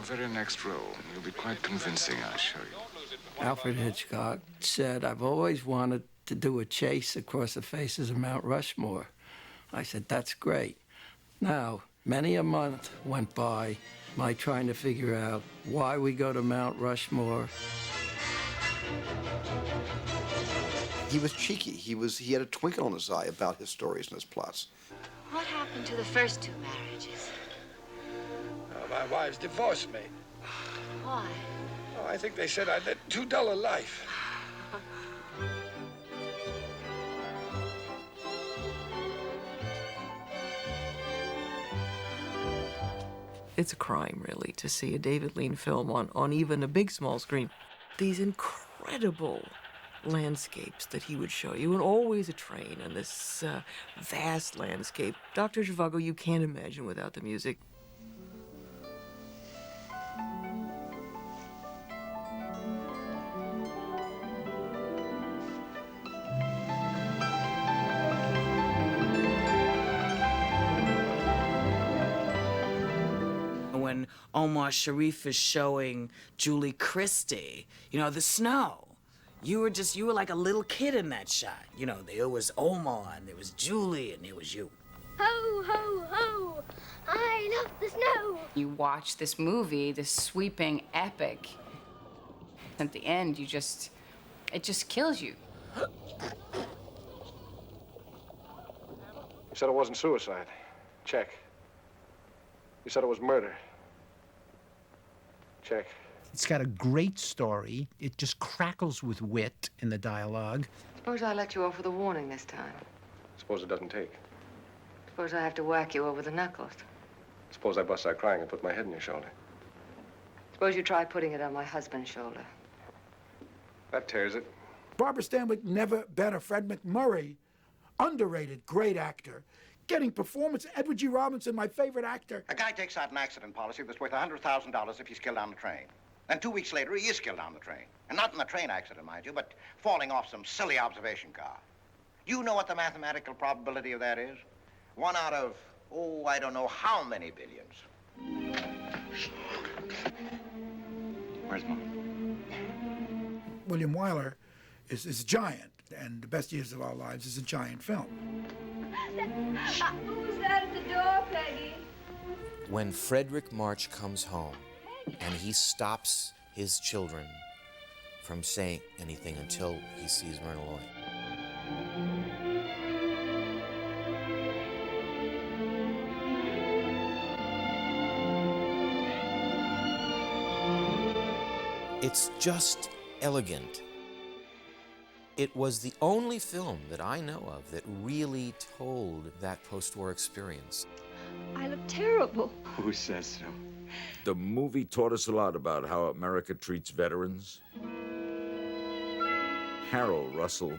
very next role. You'll be quite convincing, I assure you. Alfred Hitchcock said, "I've always wanted to do a chase across the faces of Mount Rushmore." I said, "That's great." Now, many a month went by, my trying to figure out why we go to Mount Rushmore. He was cheeky. He had a twinkle in his eye about his stories and his plots. What happened to the first two marriages? My wives divorced me. Why? Oh, I think they said I led too dull a life. It's a crime, really, to see a David Lean film on even a big, small screen. These incredible landscapes that he would show you, and always a train and this vast landscape. Dr. Zhivago, you can't imagine without the music. When Omar Sharif is showing Julie Christie, you know, the snow. You were like a little kid in that shot. You know, there was Omar, and there was Julie, and there was you. Ho, ho, ho! I love the snow! You watch this movie, this sweeping epic. At the end, it just kills you. You said it wasn't suicide. Check. You said it was murder. Check. It's got a great story. It just crackles with wit in the dialogue. Suppose I let you off with a warning this time. Suppose it doesn't take. Suppose I have to whack you over the knuckles. Suppose I bust out crying and put my head on your shoulder. Suppose you try putting it on my husband's shoulder. That tears it. Barbara Stanwyck never better. Fred MacMurray, underrated, great actor. Getting performance. Edward G. Robinson, my favorite actor. A guy takes out an accident policy that's worth $100,000 if he's killed on the train. Then 2 weeks later, he is killed on the train. And not in the train accident, mind you, but falling off some silly observation car. Do you know what the mathematical probability of that is? 1 out of, oh, I don't know how many billions. Where's Mom? William Wyler is a giant, and The Best Years of Our Lives is a giant film. Who's that at the door, Peggy? When Frederick March comes home and he stops his children from saying anything until he sees Myrna Loy. It's just elegant. It was the only film that I know of that really told that post-war experience. I look terrible. Who says so? The movie taught us a lot about how America treats veterans. Harold Russell,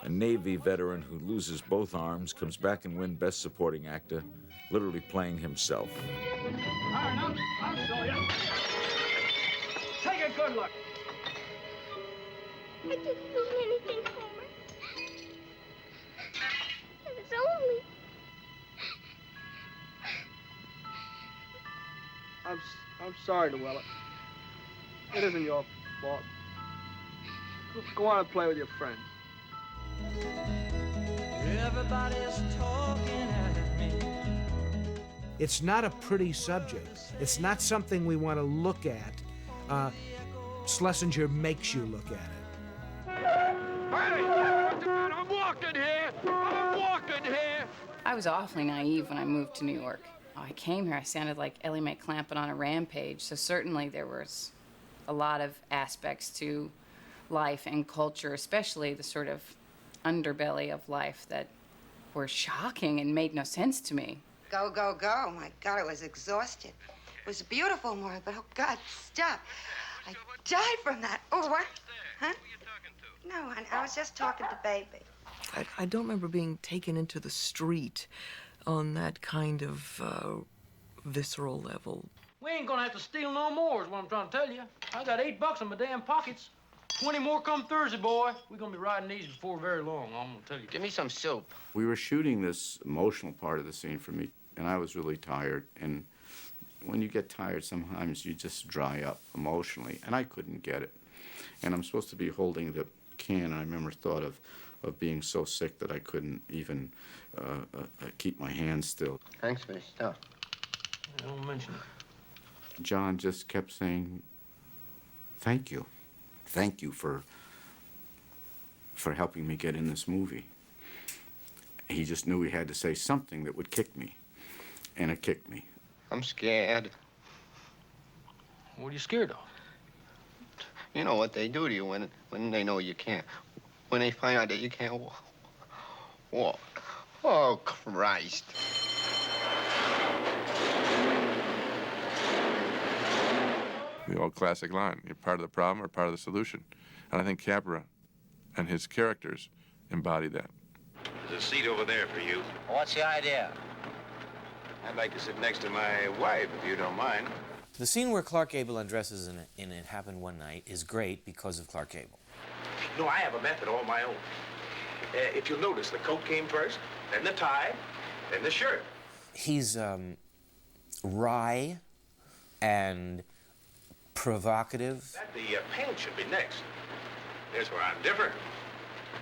a Navy veteran who loses both arms, comes back and wins Best Supporting Actor, literally playing himself. All right, I'll show you. Take a good look. I didn't do anything, Homer. It was only... I'm sorry, Llewellyn. It isn't your fault. Go on and play with your friends. Everybody's talking at me. It's not a pretty subject. It's not something we want to look at. Schlesinger makes you look at it. Hey! I'm walking here! I'm walking here! I was awfully naive when I moved to New York. I came here, I sounded like Ellie Mae Clampett on a rampage, so certainly there was a lot of aspects to life and culture, especially the sort of underbelly of life that were shocking and made no sense to me. Go, go, go. My God, I was exhausted. It was beautiful, Maura, but oh, God, stop. I died from that. Oh, what? Huh? No, honey, I was just talking to Baby. I don't remember being taken into the street on that kind of visceral level. We ain't gonna have to steal no more, is what I'm trying to tell you. I got $8 in my damn pockets. 20 more come Thursday, boy. We're gonna be riding these before very long, I'm gonna tell you. Give me some soup. We were shooting this emotional part of the scene for me, and I was really tired. And when you get tired, sometimes you just dry up emotionally, and I couldn't get it. And I'm supposed to be holding the can. I remember thought of being so sick that I couldn't even keep my hands still. Thanks for the stuff. Don't mention it. John just kept saying, thank you. Thank you for helping me get in this movie. He just knew he had to say something that would kick me, and it kicked me. I'm scared. What are you scared of? You know what they do to you when they know you can't. When they find out that you can't walk. Oh, Christ. The old classic line, you're part of the problem or part of the solution. And I think Capra and his characters embody that. There's a seat over there for you. What's the idea? I'd like to sit next to my wife, if you don't mind. The scene where Clark Gable undresses in It Happened One Night is great because of Clark Gable. No, I have a method all my own. If you'll notice, the coat came first, then the tie, then the shirt. He's wry and provocative. The paint should be next. There's where I'm different.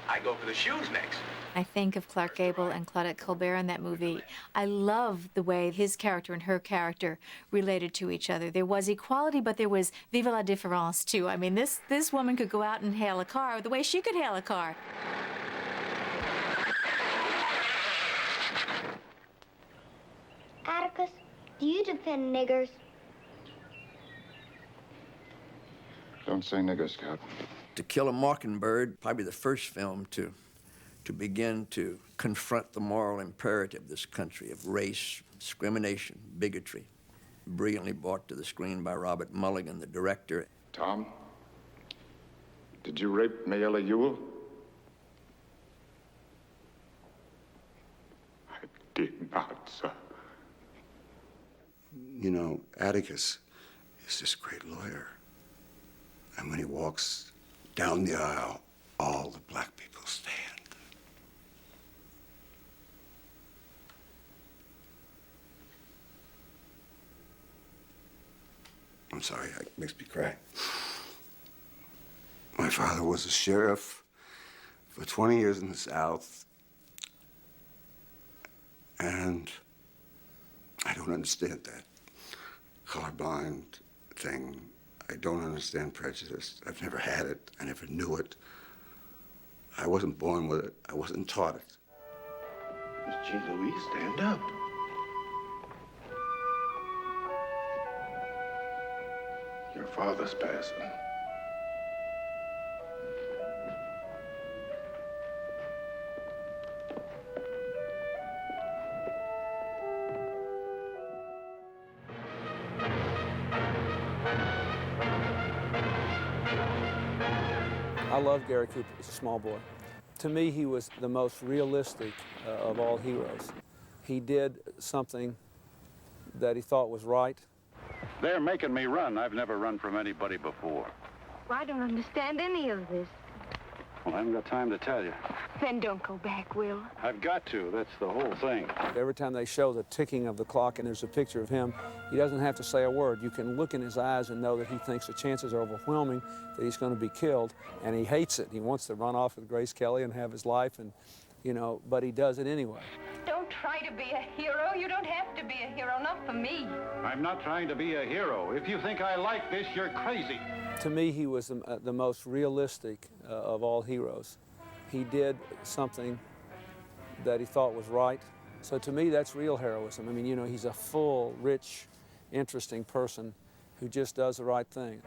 I go for the shoes next. I think of Clark Gable and Claudette Colbert in that movie. I love the way his character and her character related to each other. There was equality, but there was vive la différence, too. I mean, this woman could go out and hail a car the way she could hail a car. Atticus, do you defend niggers? Don't say niggers, Scout. To Kill a Mockingbird, probably the first film to begin to confront the moral imperative of this country of race, discrimination, bigotry. Brilliantly brought to the screen by Robert Mulligan, the director. Tom, did you rape Mayella Ewell? I did not, sir. You know, Atticus is this great lawyer. And when he walks down the aisle, all the black people stand. I'm sorry, it makes me cry. My father was a sheriff for 20 years in the South. And I don't understand that colorblind thing. I don't understand prejudice. I've never had it. I never knew it. I wasn't born with it. I wasn't taught it. Miss Jean Louise, stand up. Your father's passing. I loved Gary Cooper as a small boy. To me, he was the most realistic of all heroes. He did something that he thought was right. They're making me run. I've never run from anybody before. I don't understand any of this. Well, I haven't got time to tell you. Then don't go back, Will. I've got to. That's the whole thing. Every time they show the ticking of the clock and there's a picture of him, he doesn't have to say a word. You can look in his eyes and know that he thinks the chances are overwhelming that he's going to be killed, and he hates it. He wants to run off with Grace Kelly and have his life, and, you know, but he does it anyway. Don't try to be a hero. You don't have to be a hero, not for me. I'm not trying to be a hero. If you think I like this, you're crazy. To me, he was the most realistic of all heroes. He did something that he thought was right. So to me, that's real heroism. I mean, you know, he's a full, rich, interesting person who just does the right thing.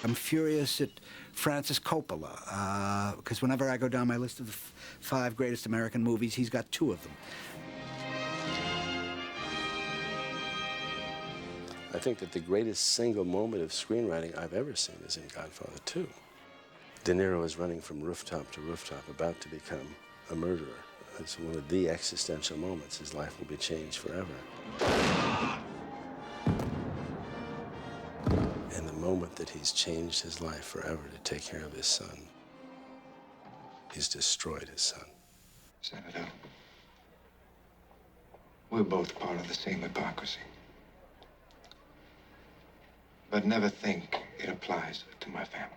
I'm furious at Francis Coppola, because whenever I go down my list of the 5 greatest American movies, he's got 2 of them. I think that the greatest single moment of screenwriting I've ever seen is in Godfather 2. De Niro is running from rooftop to rooftop, about to become a murderer. It's one of the existential moments. His life will be changed forever. And the moment that he's changed his life forever to take care of his son, he's destroyed his son. Senator, we're both part of the same hypocrisy. But never think it applies to my family.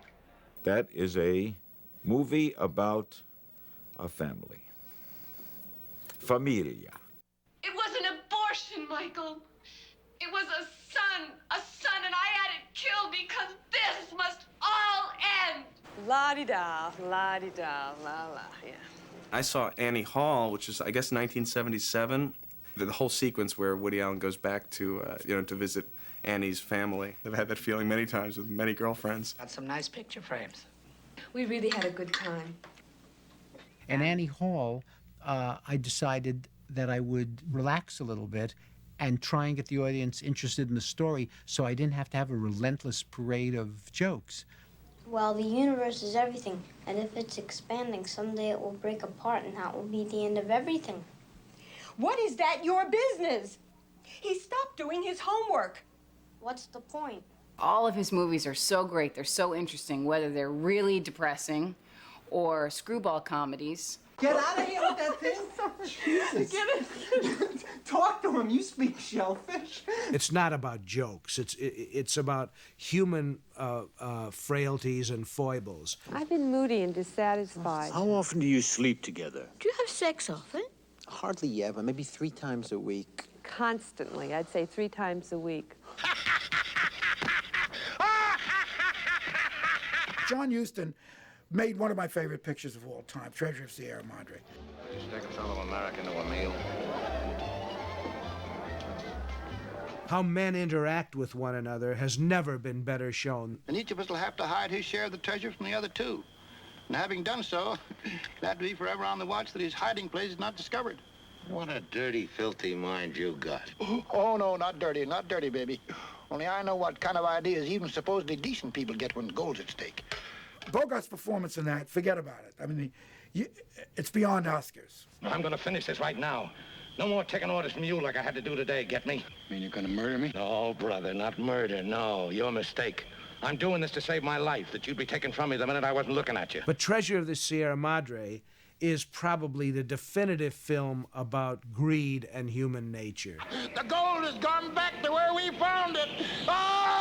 That is a movie about a family. Familia. It was an abortion, Michael. It was a son, and I had it killed because this must all end. La-di-da, la-di-da, la-la, yeah. I saw Annie Hall, which is, I guess, 1977. The whole sequence where Woody Allen goes back to, to visit Annie's family. I've had that feeling many times with many girlfriends. Got some nice picture frames. We really had a good time. And Annie Hall, I decided that I would relax a little bit and try and get the audience interested in the story so I didn't have to have a relentless parade of jokes. Well, the universe is everything, and if it's expanding, someday it will break apart, and that will be the end of everything. What is that your business? He stopped doing his homework. What's the point? All of his movies are so great, they're so interesting, whether they're really depressing or screwball comedies. Get out of here with that thing. Jesus. Get it. Talk to him. You speak shellfish. It's not about jokes. It's about human frailties and foibles. I've been moody and dissatisfied. How often do you sleep together? Do you have sex often? Hardly ever, maybe 3 times a week. Constantly. I'd say 3 times a week. John Huston made one of my favorite pictures of all time, Treasure of Sierra Madre. Just take a fellow American to a meal. How men interact with one another has never been better shown. And each of us will have to hide his share of the treasure from the other two. And having done so, he'll have to be forever on the watch that his hiding place is not discovered. What a dirty, filthy mind you got. Oh, no, not dirty, baby. Only I know what kind of ideas even supposedly decent people get when gold's at stake. Bogart's performance in that, forget about it. I mean, it's beyond Oscars. I'm gonna finish this right now. No more taking orders from you like I had to do today, get me? You mean you're gonna murder me? No, brother, not murder, no. Your mistake. I'm doing this to save my life, that you'd be taken from me the minute I wasn't looking at you. But Treasure of the Sierra Madre is probably the definitive film about greed and human nature. The gold has gone back to where we found it. Oh!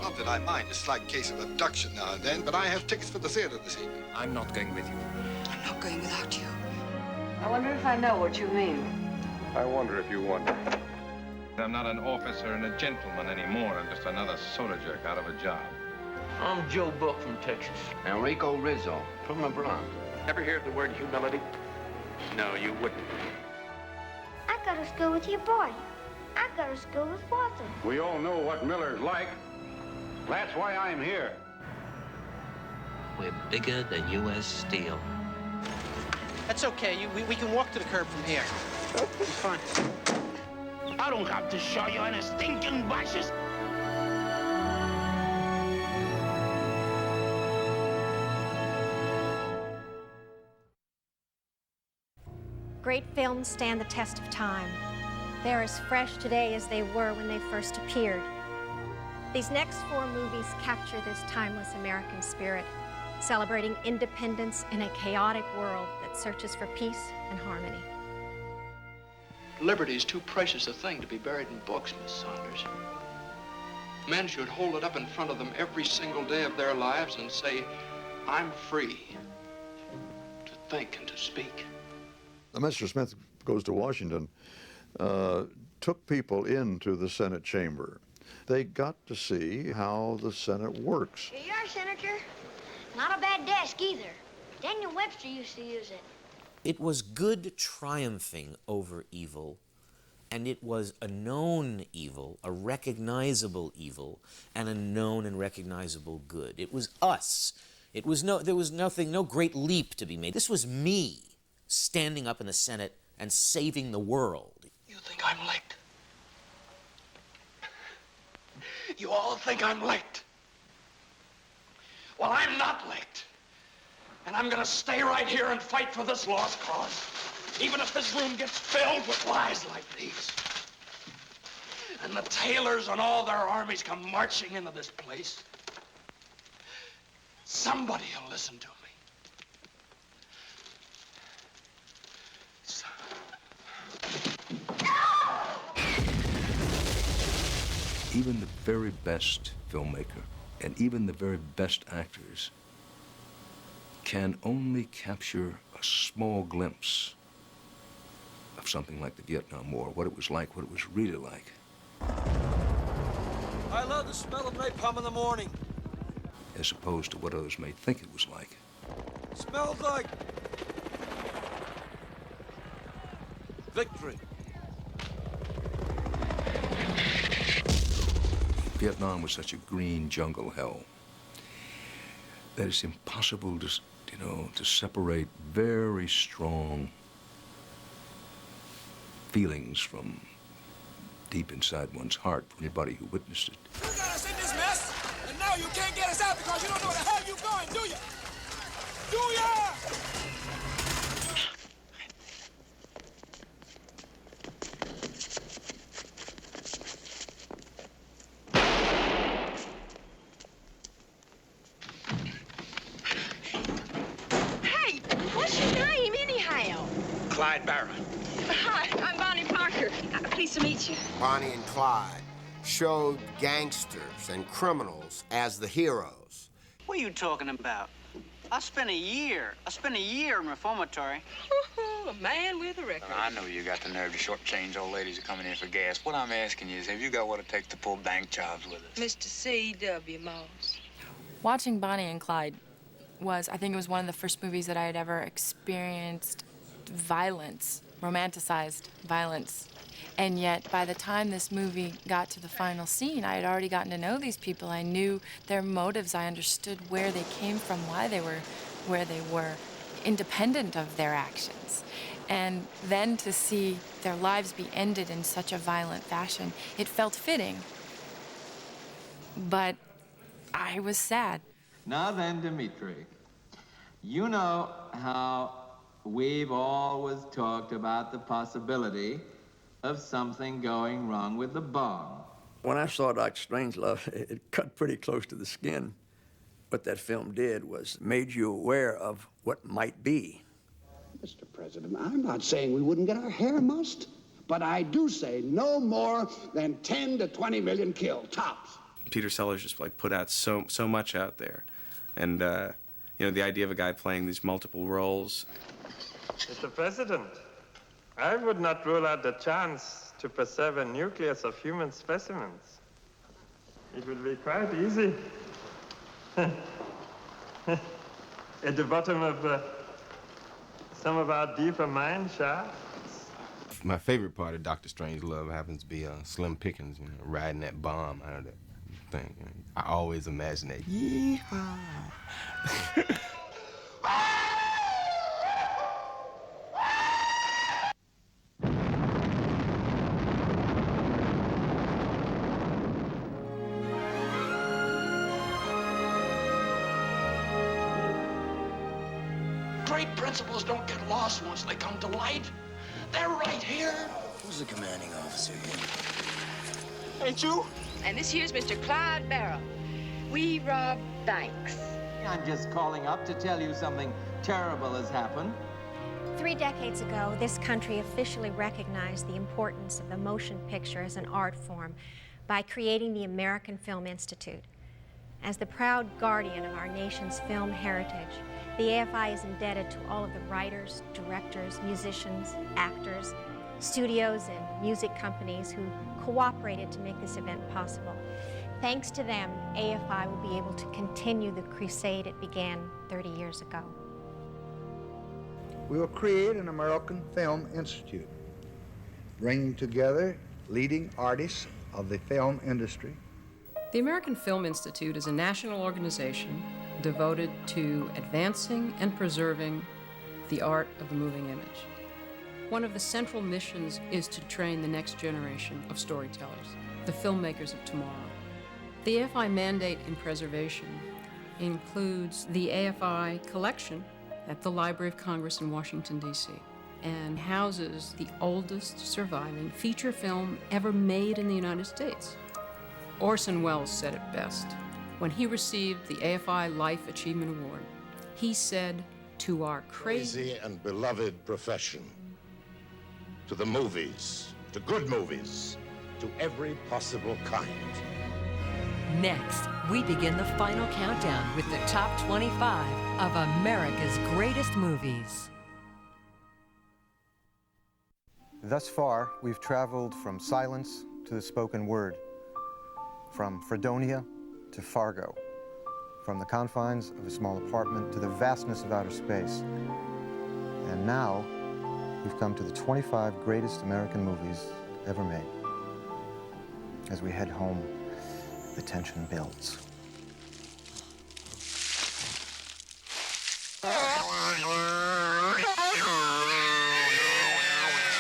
Not that I mind a slight case of abduction now and then, but I have tickets for the theater this evening. I'm not going with you. I'm not going without you. I wonder if I know what you mean. I wonder if you wonder. I'm not an officer and a gentleman anymore. I'm just another soda jerk out of a job. I'm Joe Buck from Texas. Enrico Rizzo from LeBron. Ever hear the word humility? No, you wouldn't. I go to school with your boy. I go to school with Walter. We all know what Miller's like. That's why I'm here. We're bigger than U.S. Steel. That's okay. We can walk to the curb from here. It's fine. I don't have to show you any stinking bushes. Great films stand the test of time. They're as fresh today as they were when they first appeared. These next 4 movies capture this timeless American spirit, celebrating independence in a chaotic world that searches for peace and harmony. Liberty is too precious a thing to be buried in books, Miss Saunders. Men should hold it up in front of them every single day of their lives and say, I'm free to think and to speak. Mr. Smith Goes to Washington took people into the Senate chamber. They got to see how the Senate works. Here you are, Senator. Not a bad desk either. Daniel Webster used to use it. It was good triumphing over evil And it was a known evil, a recognizable evil, and a known and recognizable good. It was us. There was no great leap to be made. This was me standing up in the Senate and saving the world. You think I'm licked? You all think I'm licked? Well, I'm not licked. And I'm gonna stay right here and fight for this lost cause, even if this room gets filled with lies like these. And the Taylors and all their armies come marching into this place. Somebody will listen to me. Even the very best filmmaker and even the very best actors can only capture a small glimpse of something like the Vietnam War, what it was like, what it was really like. I love the smell of napalm in the morning. As opposed to what others may think it was like. Smells like victory. Vietnam was such a green jungle hell that it's impossible to separate very strong feelings from deep inside one's heart for anybody who witnessed it. You got us in this mess, and now you can't get us out because you don't know where the hell you're going, do you? Do ya? Hey, what's your name anyhow? Clyde Barron. Hi, I'm Bonnie Parker. Pleased to meet you. Bonnie and Clyde showed gangsters and criminals as the heroes. What are you talking about? I spent a year in reformatory. A man with a record. I know you got the nerve to shortchange old ladies who are coming in for gas. What I'm asking you is, have you got what it takes to pull bank jobs with us? Mr. C.W. Moss. Watching Bonnie and Clyde I think it was one of the first movies that I had ever experienced violence, romanticized violence. And yet, by the time this movie got to the final scene, I had already gotten to know these people. I knew their motives. I understood where they came from, why they were where they were, independent of their actions. And then to see their lives be ended in such a violent fashion, it felt fitting. But I was sad. Now then, Dimitri, you know how we've always talked about the possibility of something going wrong with the bomb. When I saw Dr. Strangelove, it cut pretty close to the skin. What that film did was made you aware of what might be. Mr. President, I'm not saying we wouldn't get our hair mussed, but I do say no more than 10 to 20 million killed, tops. Peter Sellers just put out so much out there. And, the idea of a guy playing these multiple roles. Mr. President, I would not rule out the chance to preserve a nucleus of human specimens. It would be quite easy. At the bottom of some of our deeper mine shafts. My favorite part of Dr. Strangelove happens to be Slim Pickens, riding that bomb out of that thing. I always imagine that. Yeehaw! Great principles don't get lost once they come to light. They're right here. Who's the commanding officer here? Ain't you? And this here's Mr. Clyde Barrow. We rob banks. I'm just calling up to tell you something terrible has happened. 3 decades ago, this country officially recognized the importance of the motion picture as an art form by creating the American Film Institute. As the proud guardian of our nation's film heritage, the AFI is indebted to all of the writers, directors, musicians, actors, studios, and music companies who cooperated to make this event possible. Thanks to them, AFI will be able to continue the crusade it began 30 years ago. We will create an American Film Institute. bringing together leading artists of the film industry. The American Film Institute is a national organization devoted to advancing and preserving the art of the moving image. One of the central missions is to train the next generation of storytellers, the filmmakers of tomorrow. The AFI mandate in preservation includes the AFI collection at the Library of Congress in Washington, D.C., and houses the oldest surviving feature film ever made in the United States. Orson Welles said it best. When he received the AFI Life Achievement Award, he said, "To our crazy and beloved profession, to the movies, to good movies, to every possible kind." Next, we begin the final countdown with the top 25 of America's greatest movies. Thus far, we've traveled from silence to the spoken word, from Fredonia to Fargo, from the confines of a small apartment to the vastness of outer space. And now, we've come to the 25 greatest American movies ever made. As we head home, the tension builds.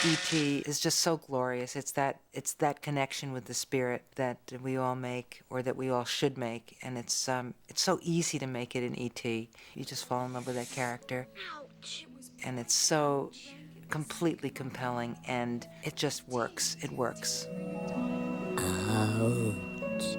E.T. is just so glorious. It's that connection with the spirit that we all make, or that we all should make, and it's so easy to make it in E.T. You just fall in love with that character. And it's so completely compelling, and it just works. It works. Ouch.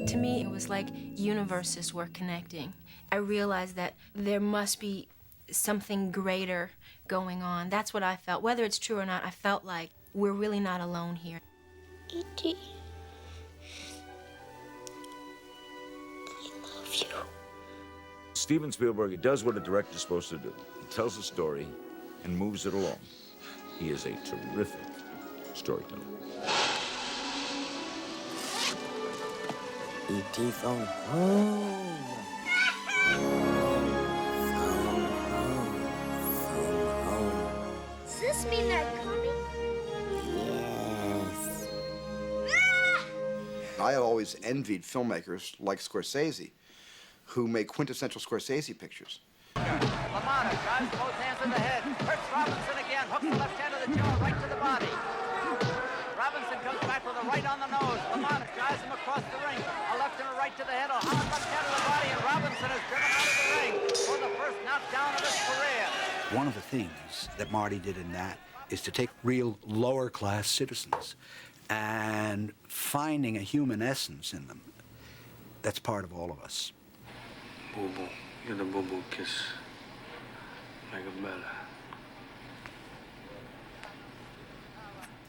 To me, it was like universes were connecting. I realized that there must be something greater going on. That's what I felt. Whether it's true or not, I felt like we're really not alone here. E.T. I love you. Steven Spielberg does what a director's supposed to do. He tells a story and moves it along. He is a terrific storyteller. E.T. phone home. Phone home. Does this mean they're coming? Yes. I have always envied filmmakers like Scorsese, who make quintessential Scorsese pictures. Lamana drives both hands in the head. Hurts Robinson again. Hooks the left hand of the jaw right to the body. Robinson comes back with a right on the nose. Lamana drives him across the ring. A left and a right to the head. A hard left hand to the body, and Robinson is driven out of the ring for the first knockdown of his career. One of the things that Marty did in that is to take real lower-class citizens and finding a human essence in them. That's part of all of us. Boo-boo, you're the boo-boo kiss. Make it better.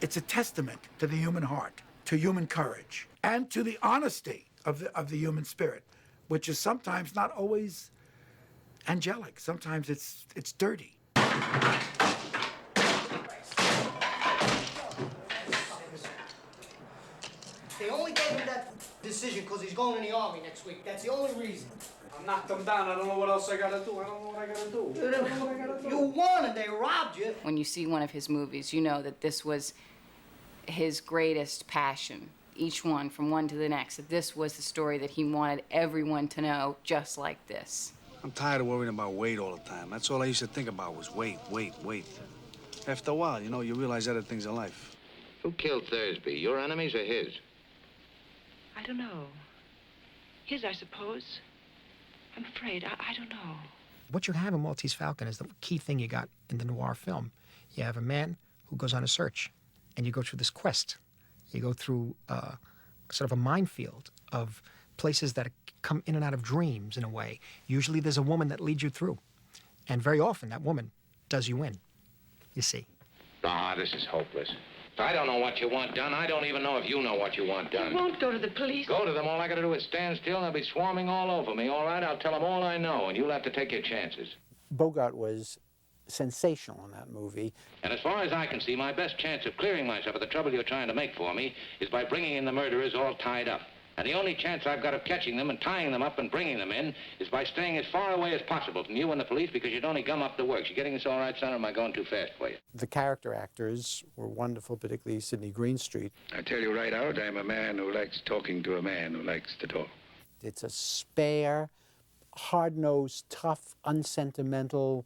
It's a testament to the human heart, to human courage, and to the honesty of the human spirit, which is sometimes not always angelic. Sometimes it's dirty. They only gave him that decision because he's going in the Army next week. That's the only reason. I knocked them down. I don't know what else I gotta do. I don't know what I gotta do. You won and they robbed you. When you see one of his movies, you know that this was his greatest passion. Each one, from one to the next, that this was the story that he wanted everyone to know, just like this. I'm tired of worrying about weight all the time. That's all I used to think about was weight. After a while, you know, you realize other things in life. Who killed Thursby? Your enemies or his? I don't know. His, I suppose. I'm afraid. I don't know. What you have in Maltese Falcon is the key thing you got in the noir film. You have a man who goes on a search, and you go through this quest. You go through sort of a minefield of places that come in and out of dreams, in a way. Usually there's a woman that leads you through. And very often that woman does you in, you see. Ah, this is hopeless. I don't know what you want done. I don't even know if you know what you want done. You won't go to the police. Go to them. All I got to do is stand still, and they'll be swarming all over me. All right, I'll tell them all I know, and you'll have to take your chances. Bogart was sensational in that movie. And as far as I can see, my best chance of clearing myself of the trouble you're trying to make for me is by bringing in the murderers all tied up. And the only chance I've got of catching them and tying them up and bringing them in is by staying as far away as possible from you and the police, because you'd only gum up the works. You getting this all right, son, or am I going too fast for you? The character actors were wonderful, particularly Sidney Greenstreet. I tell you right out, I'm a man who likes talking to a man who likes to talk. It's a spare, hard-nosed, tough, unsentimental,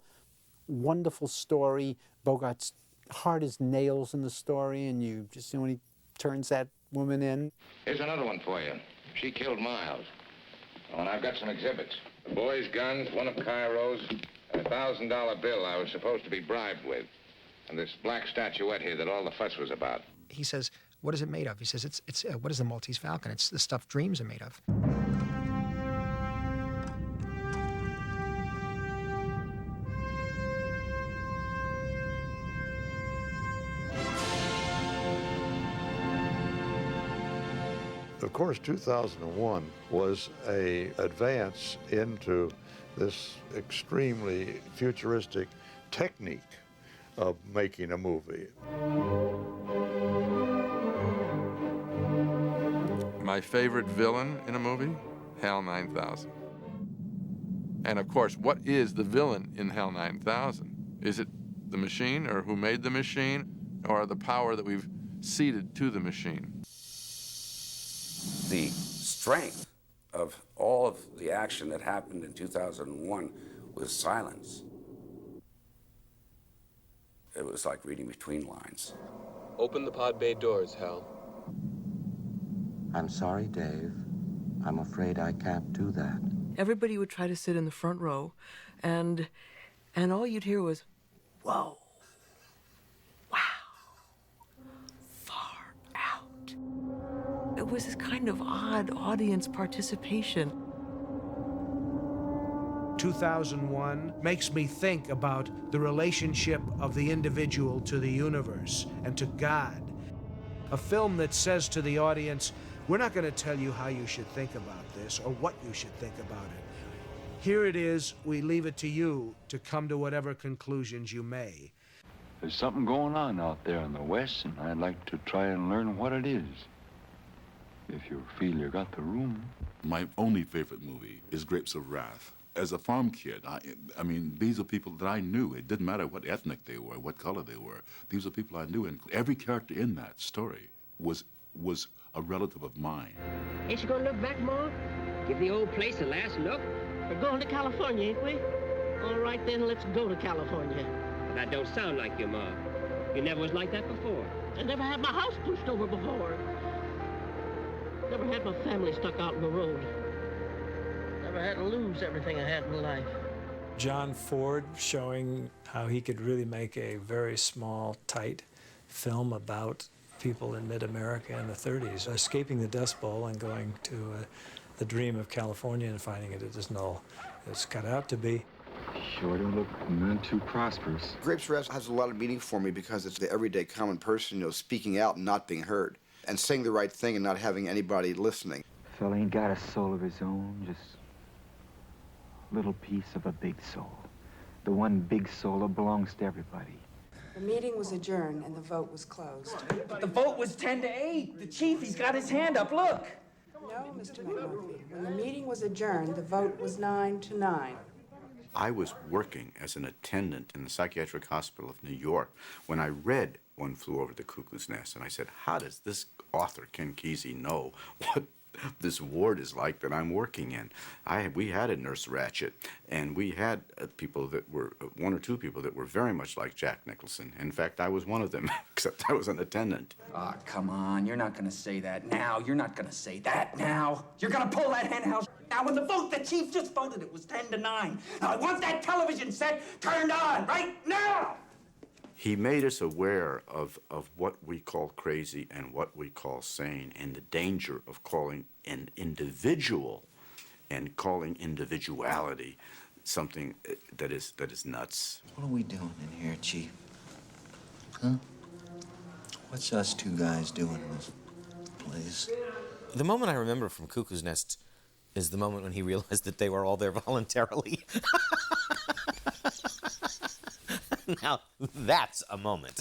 wonderful story. Bogart's hard as nails in the story, and you just see when he turns that woman in. Here's another one for you. She killed Miles. Oh, and I've got some exhibits. The boy's guns, one of Cairo's, and a $1,000 bill I was supposed to be bribed with. And this black statuette here that all the fuss was about. He says, what is it made of? He says, it's what is the Maltese Falcon? It's the stuff dreams are made of. Of course, 2001 was an advance into this extremely futuristic technique of making a movie. My favorite villain in a movie? HAL 9000. And of course, what is the villain in HAL 9000? Is it the machine, or who made the machine, or the power that we've ceded to the machine? The strength of all of the action that happened in 2001 was silence. It was like reading between lines. Open the pod bay doors, Hal. I'm sorry, Dave. I'm afraid I can't do that. Everybody would try to sit in the front row, and all you'd hear was, whoa, wow, far out. It was this kind of odd audience participation. 2001 makes me think about the relationship of the individual to the universe and to God. A film that says to the audience, we're not going to tell you how you should think about this or what you should think about it. Here it is, we leave it to you to come to whatever conclusions you may. There's something going on out there in the West, and I'd like to try and learn what it is. If you feel you got the room. My only favorite movie is Grapes of Wrath. As a farm kid, I mean, these are people that I knew. It didn't matter what ethnic they were, what color they were. These are people I knew, and every character in that story was a relative of mine. Ain't you gonna look back, Ma? Give the old place a last look? We're going to California, ain't we? All right, then, let's go to California. But that don't sound like you, Ma. You never was like that before. I never had my house pushed over before. Never had my family stuck out in the road. Never had to lose everything I had in life. John Ford showing how he could really make a very small, tight film about people in mid-America in the 30s, escaping the Dust Bowl and going to the dream of California and finding it isn't all it's cut out to be. Sure don't look none too prosperous. Grapes of Wrath has a lot of meaning for me because it's the everyday common person, you know, speaking out and not being heard, and saying the right thing and not having anybody listening. Fella ain't got a soul of his own, just a little piece of a big soul. The one big soul that belongs to everybody. The meeting was adjourned and the vote was closed. But the vote was 10-8. The chief, he's got his hand up, look. No, Mr. McMurphy. When the meeting was adjourned, the vote was 9-9. I was working as an attendant in the psychiatric hospital of New York when I read One Flew Over the Cuckoo's Nest, and I said, how does this author, Ken Kesey, know what this ward is like that I'm working in? We had a Nurse Ratched, and we had people that were, one or two people that were very much like Jack Nicholson. In fact, I was one of them, except I was an attendant. Ah, come on, you're not gonna say that now. You're not gonna say that now. You're gonna pull that henhouse now. When the vote, the chief just voted, it was 10-9. Now I want that television set turned on right now. He made us aware of what we call crazy and what we call sane, and the danger of calling an individual and calling individuality something that is nuts. What are we doing in here, Chief? Huh? What's us two guys doing in this place? The moment I remember from Cuckoo's Nest is the moment when he realized that they were all there voluntarily. Now, that's a moment.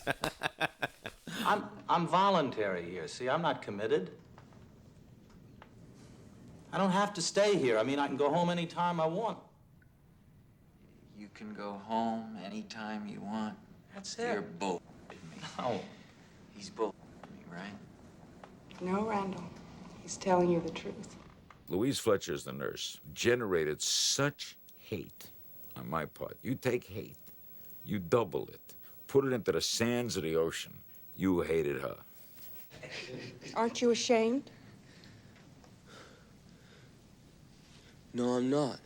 I'm voluntary here, see? I'm not committed. I don't have to stay here. I mean, I can go home anytime I want. You can go home anytime you want. That's it. You're bull. No. He's bull, right? No, Randall. He's telling you the truth. Louise Fletcher's the nurse. Generated such hate on my part. You take hate, you double it, put it into the sands of the ocean. You hated her. Aren't you ashamed? No, I'm not.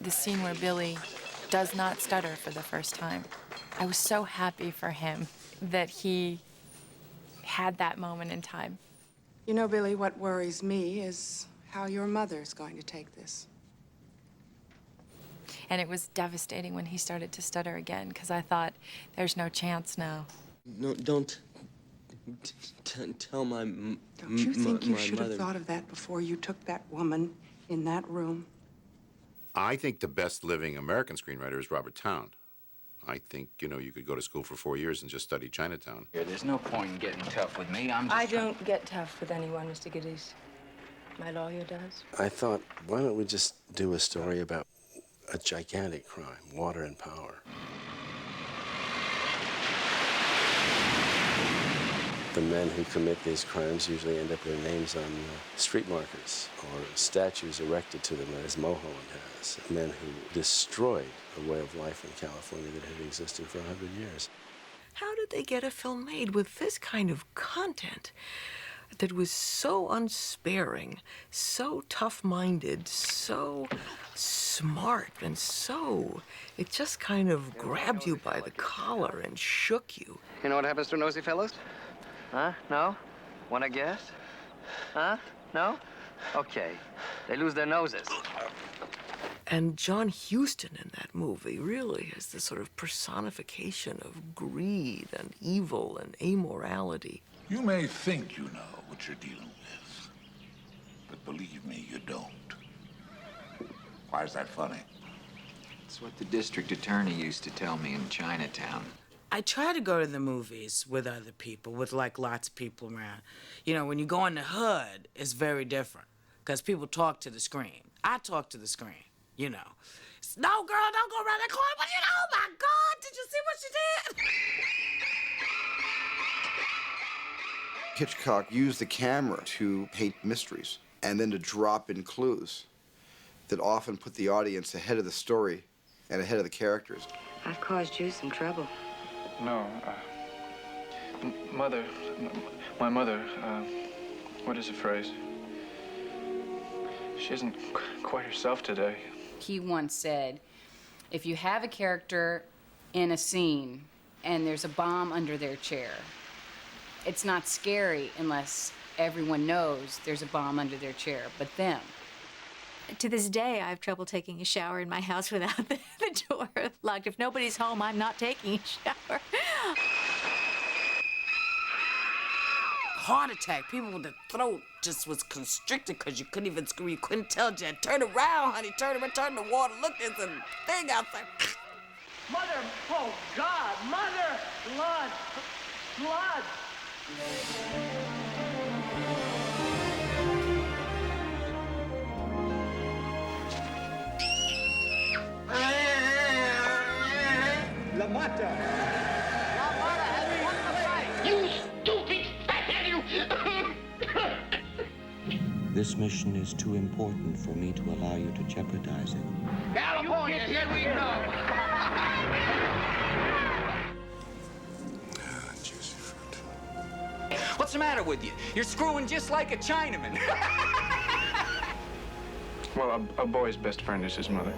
The scene where Billy does not stutter for the first time. I was so happy for him that he had that moment in time. You know, Billy, what worries me is how your mother's going to take this. And it was devastating when he started to stutter again, because I thought, there's no chance now. No, don't tell my Don't you think you should mother. have thought of that before you took that woman in that room? I think the best living American screenwriter is Robert Towne. I think, you know, you could go to school for 4 years and just study Chinatown. There's no point in getting tough with me. I don't get tough with anyone, Mr. Geddes. My lawyer does. I thought, why don't we just do a story about a gigantic crime, water and power? The men who commit these crimes usually end up with their names on street markers or statues erected to them, as Mulholland has. Men who destroyed a way of life in California that had existed for 100 years. How did they get a film made with this kind of content that was so unsparing, so tough-minded, so smart, and so... It just kind of grabbed you by the collar and shook you. You know what happens to nosy fellows? Huh? No? Wanna guess? Huh? No? Okay. They lose their noses. And John Huston in that movie really is this sort of personification of greed and evil and amorality. You may think you know what you're dealing with, but believe me, you don't. Why is that funny? It's what the district attorney used to tell me in Chinatown. I try to go to the movies with other people, with like lots of people around. You know, when you go in the hood, it's very different because people talk to the screen. I talk to the screen, you know. No, girl, don't go around that corner, but you know, oh my God, did you see what she did? Hitchcock used the camera to paint mysteries and then to drop in clues that often put the audience ahead of the story and ahead of the characters. I've caused you some trouble. No, Mother, my mother, what is the phrase? She isn't quite herself today. He once said, if you have a character in a scene and there's a bomb under their chair, it's not scary unless everyone knows there's a bomb under their chair, but them. To this day, I have trouble taking a shower in my house without the door locked. If nobody's home, I'm not taking a shower. Heart attack. People with the throat just was constricted because you couldn't even scream. You couldn't tell Jen, turn around, honey, turn around, turn the water. Look, there's a thing outside. Mother, oh God, Mother, blood, blood. La Mata. La Mata has won the fight. You stupid fathead, you. This mission is too important for me to allow you to jeopardize it. California, here we go. Juicy fruit. What's the matter with you? You're screwing just like a Chinaman. Well, a boy's best friend is his mother.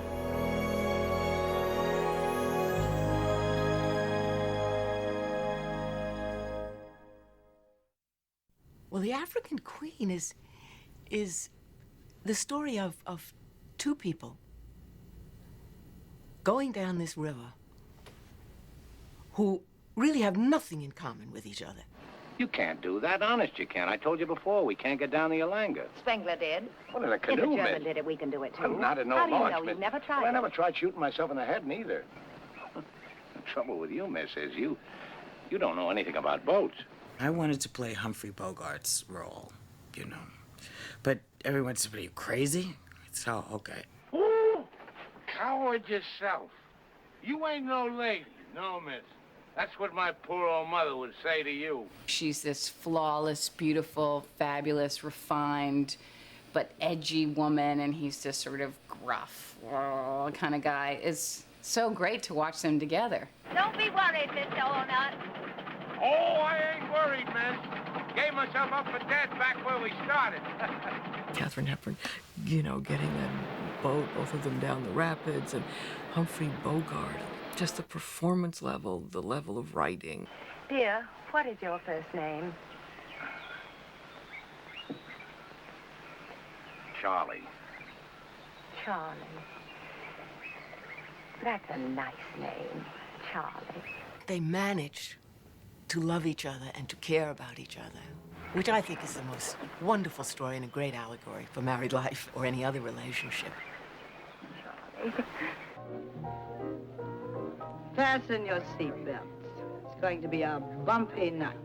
Well, The African Queen is the story of two people going down this river who really have nothing in common with each other. You can't do that. Honest, you can't. I told you before, we can't get down the Olanga. Spengler did. What, in a If canoe, the miss? German did it, we can do it, too. Well, not in no How do you launch, know? miss. You've never tried Well, I it. never tried shooting myself in the head, neither. The trouble with you, miss, is you don't know anything about boats. I wanted to play Humphrey Bogart's role, you know. But everyone says, "Are you crazy?" It's okay. Ooh, coward yourself. You ain't no lady, no, miss. That's what my poor old mother would say to you. She's this flawless, beautiful, fabulous, refined, but edgy woman, and he's this sort of gruff kind of guy. It's so great to watch them together. Don't be worried, Mr. Allnut. Oh, I ain't worried, miss. Gave myself up for dead back where we started. Katharine Hepburn, getting that boat, both of them down the rapids, and Humphrey Bogart. Just the performance level, the level of writing. Dear, what is your first name? Charlie. Charlie. That's a nice name, Charlie. They managed to love each other and to care about each other, which I think is the most wonderful story and a great allegory for married life or any other relationship. Charlie. Fasten your seatbelts. It's going to be a bumpy night.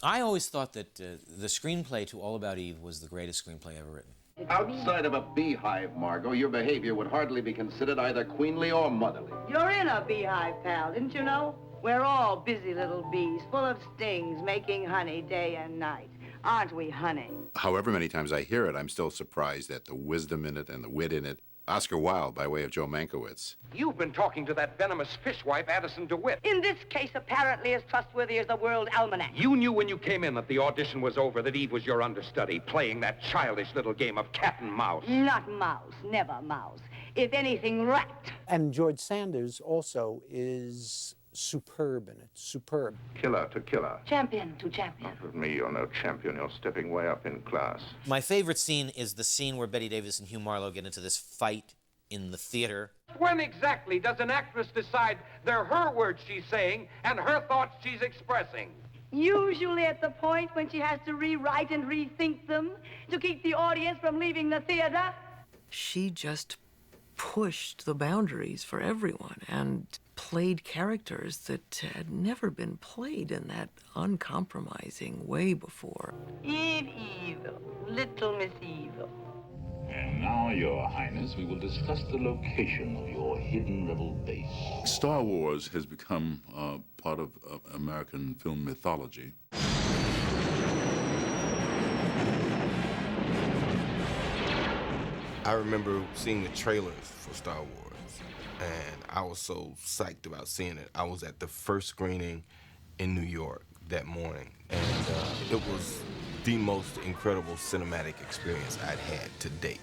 I always thought that the screenplay to All About Eve was the greatest screenplay ever written. Outside of a beehive, Margot, your behavior would hardly be considered either queenly or motherly. You're in a beehive, pal, didn't you know? We're all busy little bees, full of stings, making honey day and night. Aren't we, honey? However many times I hear it, I'm still surprised at the wisdom in it and the wit in it. Oscar Wilde by way of Joe Mankiewicz. You've been talking to that venomous fishwife, Addison DeWitt. In this case, apparently as trustworthy as the World Almanac. You knew when you came in that the audition was over, that Eve was your understudy, playing that childish little game of cat and mouse. Not mouse, never mouse. If anything, rat. And George Sanders also is superb in it, superb. Killer to killer. Champion to champion. Not with me, you're no champion. You're stepping way up in class. My favorite scene is the scene where Bette Davis and Hugh Marlowe get into this fight in the theater. When exactly does an actress decide they're her words she's saying and her thoughts she's expressing? Usually at the point when she has to rewrite and rethink them to keep the audience from leaving the theater. She just pushed the boundaries for everyone and played characters that had never been played in that uncompromising way before. Eve, little Miss Evil. And now, Your Highness, we will discuss the location of your hidden rebel base. Star Wars has become part of American film mythology. I remember seeing the trailers for Star Wars, and I was so psyched about seeing it. I was at the first screening in New York that morning, and it was the most incredible cinematic experience I'd had to date.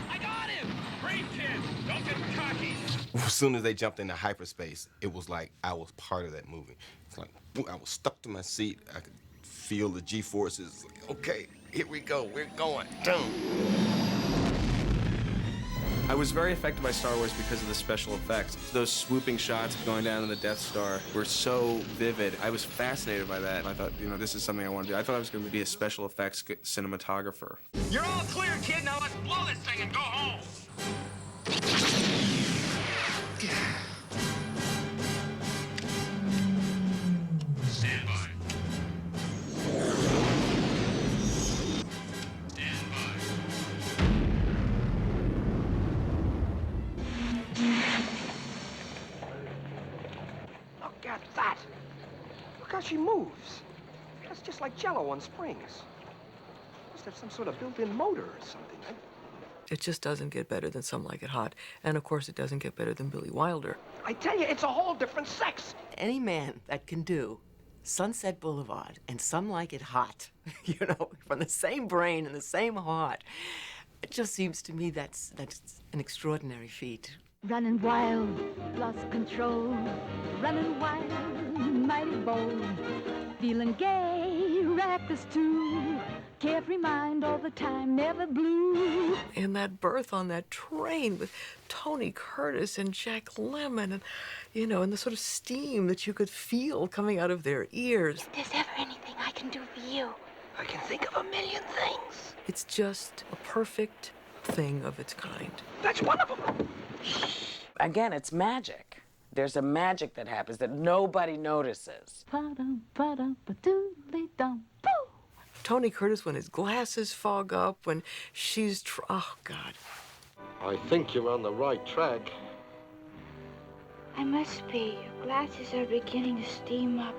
I got him! Brave kid! Don't get cocky! As soon as they jumped into hyperspace, it was like I was part of that movie. It's like I was stuck to my seat. I could feel the G-forces. Like, okay, here we go. We're going. Boom. I was very affected by Star Wars because of the special effects. Those swooping shots going down to the Death Star were so vivid. I was fascinated by that. I thought, this is something I want to do. I thought I was going to be a special effects cinematographer. You're all clear, kid. Now let's blow this thing and go home. Stand by. Look at that. Look how she moves. That's just like Jell-O on springs. Must have some sort of built-in motor or something. It just doesn't get better than Some Like It Hot. And of course, it doesn't get better than Billy Wilder. I tell you, it's a whole different sex. Any man that can do Sunset Boulevard and Some Like It Hot, from the same brain and the same heart, it just seems to me that's an extraordinary feat. Running wild, lost control. Running wild, mighty bold. Feeling gay, reckless too. Carefree mind all the time, never blue. And that birth on that train with Tony Curtis and Jack Lemmon and, and the sort of steam that you could feel coming out of their ears. If there's ever anything I can do for you, I can think of a million things. It's just a perfect thing of its kind. That's one of them. Again, it's magic. There's a magic that happens that nobody notices. Pa-dum, pa-dum, ba-doodly-dum, boo! Tony Curtis, when his glasses fog up, when she's, oh, God. I think you're on the right track. I must be. Your glasses are beginning to steam up.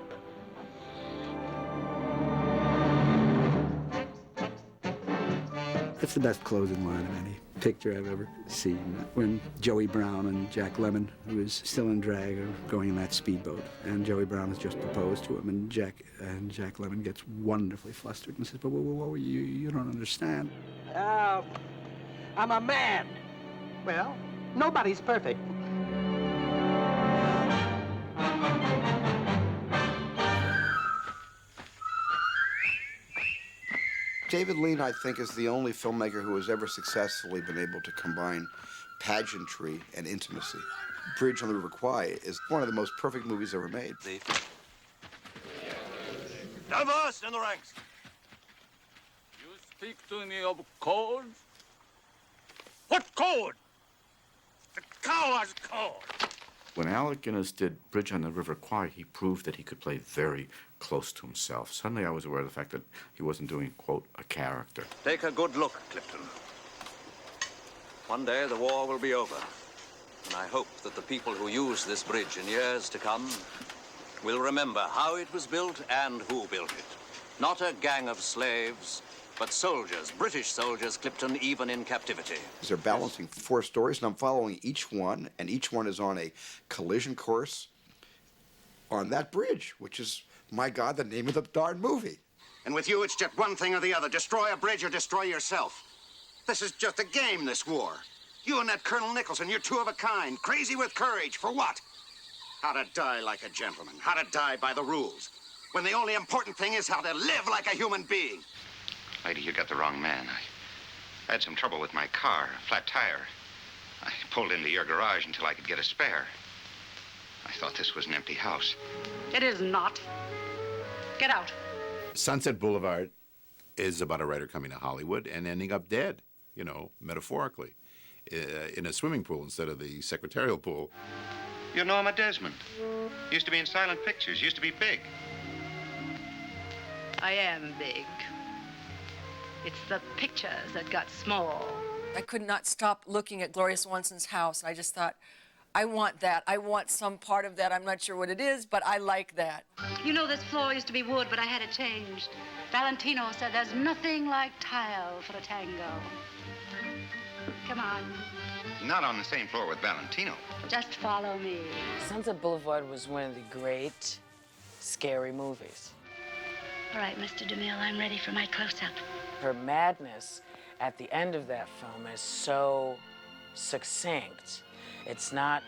It's the best closing line of any picture I've ever seen. When Joey Brown and Jack Lemmon, who is still in drag, are going in that speedboat, and Joey Brown has just proposed to him, and Jack Lemmon gets wonderfully flustered and says, "But whoa, you don't understand." I'm a man. Well, nobody's perfect. David Lean, I think, is the only filmmaker who has ever successfully been able to combine pageantry and intimacy. Bridge on the River Kwai is one of the most perfect movies ever made. Diverse in the ranks. You speak to me of code? What code? The coward's code. When Alec Guinness did Bridge on the River Kwai, he proved that he could play very close to himself. Suddenly I was aware of the fact that he wasn't doing, quote, a character. Take a good look, Clifton. One day the war will be over, and I hope that the people who use this bridge in years to come will remember how it was built and who built it. Not a gang of slaves, but soldiers, British soldiers, Clifton, even in captivity. They're balancing 4 stories, and I'm following each one, and each one is on a collision course on that bridge, which is, my God, the name of the darn movie. And with you, it's just one thing or the other. Destroy a bridge or destroy yourself. This is just a game, this war. You and that Colonel Nicholson, you're two of a kind. Crazy with courage. For what? How to die like a gentleman. How to die by the rules. When the only important thing is how to live like a human being. Lady, you got the wrong man. I had some trouble with my car, a flat tire. I pulled into your garage until I could get a spare. I thought this was an empty house. It is not. Get out. Sunset Boulevard is about a writer coming to Hollywood and ending up dead, you know, metaphorically, in a swimming pool instead of the secretarial pool. You're Norma Desmond. Used to be in silent pictures, used to be big. I am big. It's the pictures that got small. I could not stop looking at Gloria Swanson's house. I just thought, I want that. I want some part of that. I'm not sure what it is, but I like that. You know, this floor used to be wood, but I had it changed. Valentino said there's nothing like tile for a tango. Come on. Not on the same floor with Valentino. Just follow me. Sunset Boulevard was one of the great scary movies. All right, Mr. DeMille, I'm ready for my close-up. Her madness at the end of that film is so succinct. It's not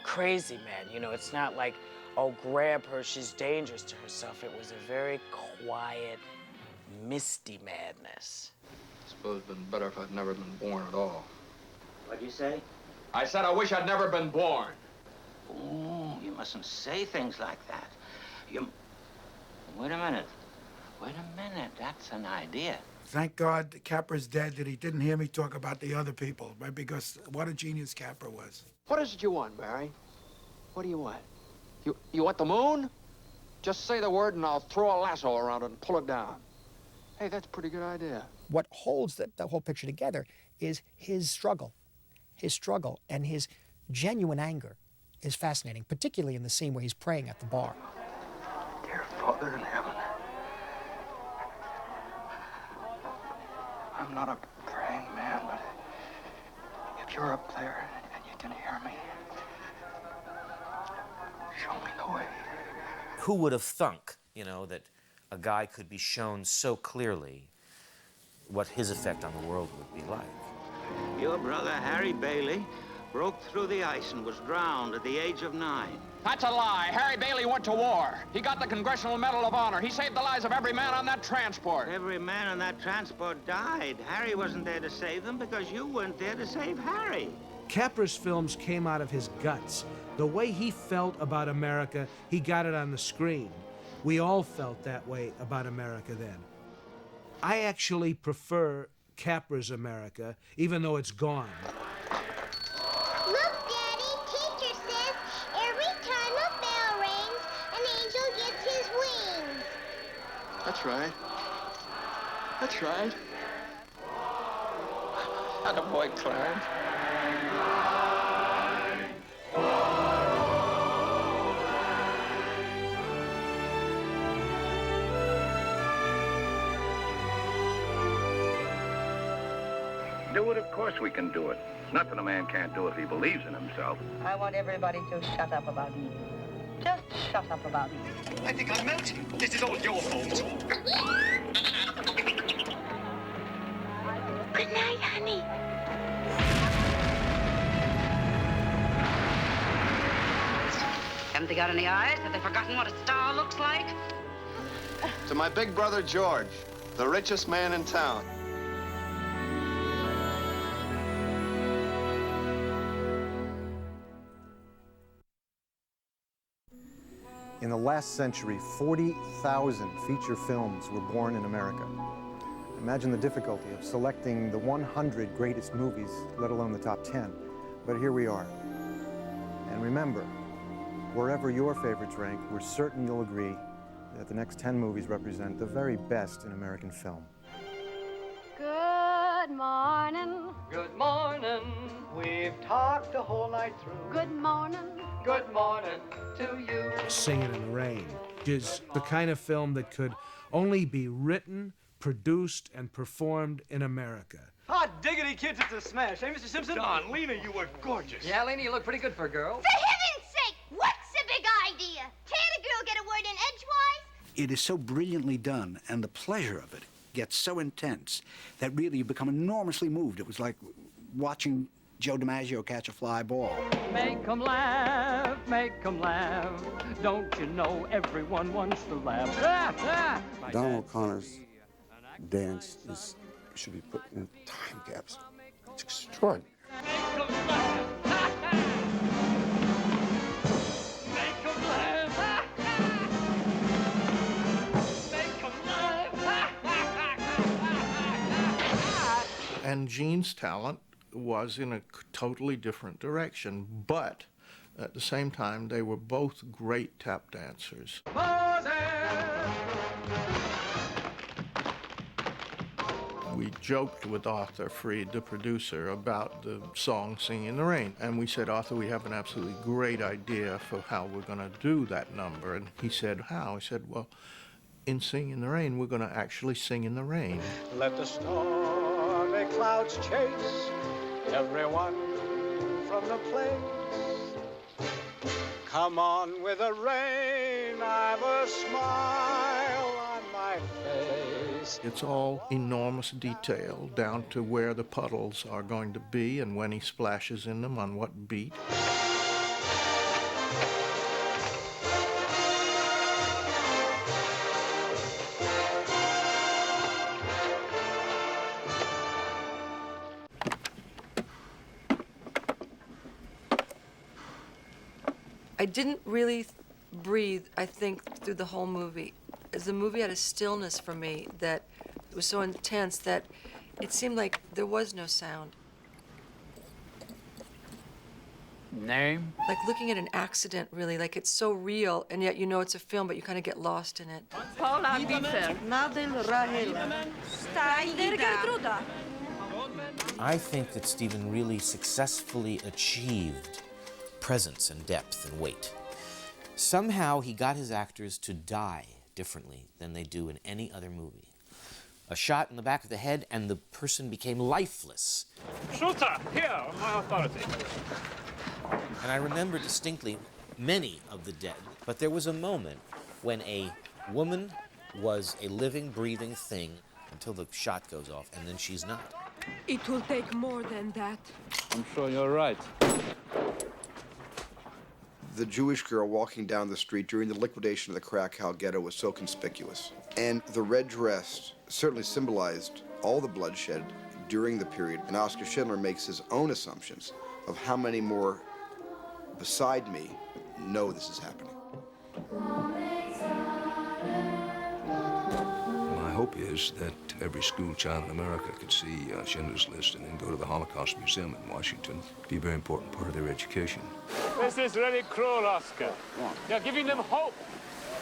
crazy mad, you know, it's not like, oh, grab her, she's dangerous to herself. It was a very quiet, misty madness. I suppose it'd been better if I'd never been born at all. What'd you say? I said I wish I'd never been born. Oh, you mustn't say things like that. You... Wait a minute. Wait a minute. That's an idea. Thank God Capra's dead that he didn't hear me talk about the other people, right? Because what a genius Capra was. What is it you want, Barry? What do you want? You want the moon? Just say the word and I'll throw a lasso around it and pull it down. Hey, that's a pretty good idea. What holds the whole picture together is his struggle. His struggle and his genuine anger is fascinating, particularly in the scene where he's praying at the bar. Dear Father in heaven, I'm not a praying man, but if you're up there and you can hear me, show me the way. Who would have thunk, you know, that a guy could be shown so clearly what his effect on the world would be like? Your brother, Harry Bailey, broke through the ice and was drowned at the age of 9. That's a lie. Harry Bailey went to war. He got the Congressional Medal of Honor. He saved the lives of every man on that transport. Every man on that transport died. Harry wasn't there to save them because you weren't there to save Harry. Capra's films came out of his guts. The way he felt about America, he got it on the screen. We all felt that way about America then. I actually prefer Capra's America, even though it's gone. Look, Daddy, teacher says every time a bell rings, an angel gets his wings. That's right. That's right. Attaboy, Clarence. Do it, of course we can do it. Not that a man can't do it if he believes in himself. I want everybody to shut up about me. Just shut up about me. I think I'm melting. This is all your fault. Good night, honey. Haven't they got any eyes? Have they forgotten what a star looks like? To my big brother George, the richest man in town. In the last century, 40,000 feature films were born in America. Imagine the difficulty of selecting the 100 greatest movies, let alone the top 10. But here we are. And remember, wherever your favorites rank, we're certain you'll agree that the next 10 movies represent the very best in American film. Good morning. Good morning. We've talked the whole night through. Good morning. Good morning to you. Singing in the Rain is the kind of film that could only be written, produced, and performed in America. Hot diggity, kids, it's a smash. Hey, Mr. Simpson? Don, Lena, you were gorgeous. Yeah, Lena, you look pretty good for a girl. For heaven's sake, what's the big idea? Can't a girl get a word in edgewise? It is so brilliantly done, and the pleasure of it gets so intense that really you become enormously moved. It was like watching Joe DiMaggio catch a fly ball. Make 'em laugh, make 'em laugh. Don't you know everyone wants to laugh? Donald O'Connor's dance should be put in time capsule. It's extraordinary. And Gene's talent was in a totally different direction, but at the same time, they were both great tap dancers. We joked with Arthur Freed, the producer, about the song Singing in the Rain. And we said, Arthur, we have an absolutely great idea for how we're going to do that number. And he said, how? I said, well, in Singing in the Rain, we're going to actually sing in the rain. Let the stormy clouds chase everyone from the place. Come on with the rain, I've a smile on my face. It's all enormous detail, down to where the puddles are going to be and when he splashes in them on what beat. I didn't really breathe, I think, through the whole movie. As the movie had a stillness for me that it was so intense that it seemed like there was no sound. Name? Like looking at an accident, really, like it's so real, and yet you know it's a film, but you kind of get lost in it. Paula Bitter. Nadel Rahela. Stai Gertruda. I think that Stephen really successfully achieved presence and depth and weight. Somehow he got his actors to die differently than they do in any other movie. A shot in the back of the head and the person became lifeless. Shooter, here, my authority. And I remember distinctly many of the dead, but there was a moment when a woman was a living, breathing thing until the shot goes off, and then she's not. It will take more than that. I'm sure you're right. The Jewish girl walking down the street during the liquidation of the Krakow ghetto was so conspicuous. And the red dress certainly symbolized all the bloodshed during the period. And Oskar Schindler makes his own assumptions of how many more beside me know this is happening. My hope is that every school child in America could see Schindler's List and then go to the Holocaust Museum in Washington. It'd be a very important part of their education. This is really cruel, Oscar. You're giving them hope.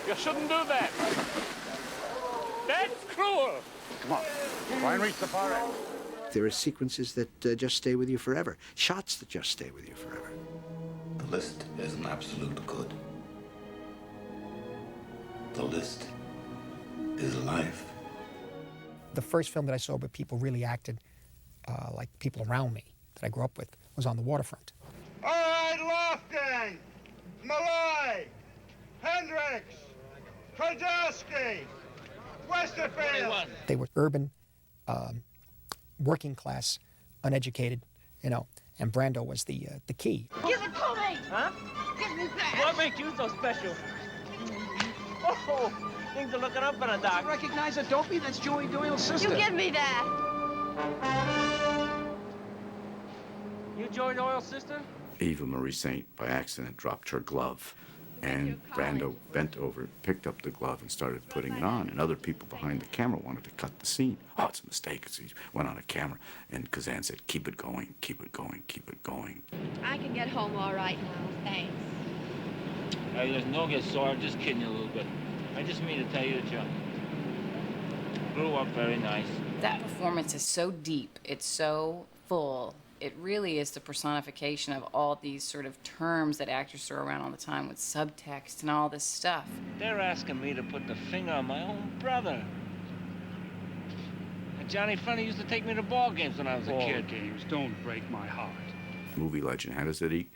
You shouldn't do that. That's cruel. Come on, try and reach the far end. There are sequences that just stay with you forever, shots that just stay with you forever. The list is an absolute good. The list is life. The first film that I saw where people really acted like people around me that I grew up with was On the Waterfront. All right, Lofting, Malloy, Hendricks, Krajewski, Westerfield. They were urban, working class, uneducated, you know, and Brando was the key. Give it to me! Huh? Give me that! What makes you so special? Oh, things are looking up in the dark. Recognize a dopey? That's Joey Doyle's sister. You give me that! You Joey Doyle's sister? Eva Marie Saint, by accident, dropped her glove. And Brando bent over, picked up the glove, and started putting it on. And other people behind the camera wanted to cut the scene. Oh, it's a mistake. He went on a camera. And Kazan said, keep it going, keep it going, keep it going. I can get home all right now, thanks. Hey, there's no get sore. I'm just kidding you a little bit. I just mean to tell you that you grew up very nice. That performance is so deep. It's so full. It really is the personification of all these sort of terms that actors throw around all the time with subtext and all this stuff. They're asking me to put the finger on my own brother. And Johnny Funny used to take me to ball games when I was a kid. Ball games don't break my heart. Movie legend had is that he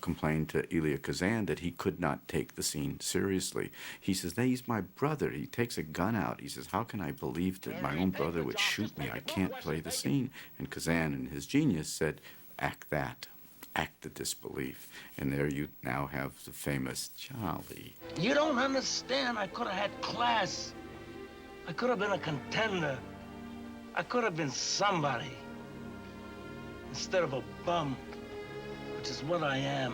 complained to Elia Kazan that he could not take the scene seriously. He says, he's my brother. He takes a gun out. He says, how can I believe that my own brother would shoot me? I can't play the scene. And Kazan, in his genius, said, act that. Act the disbelief. And there you now have the famous Charlie. You don't understand. I could have had class. I could have been a contender. I could have been somebody. Instead of a bum. Which is what I am.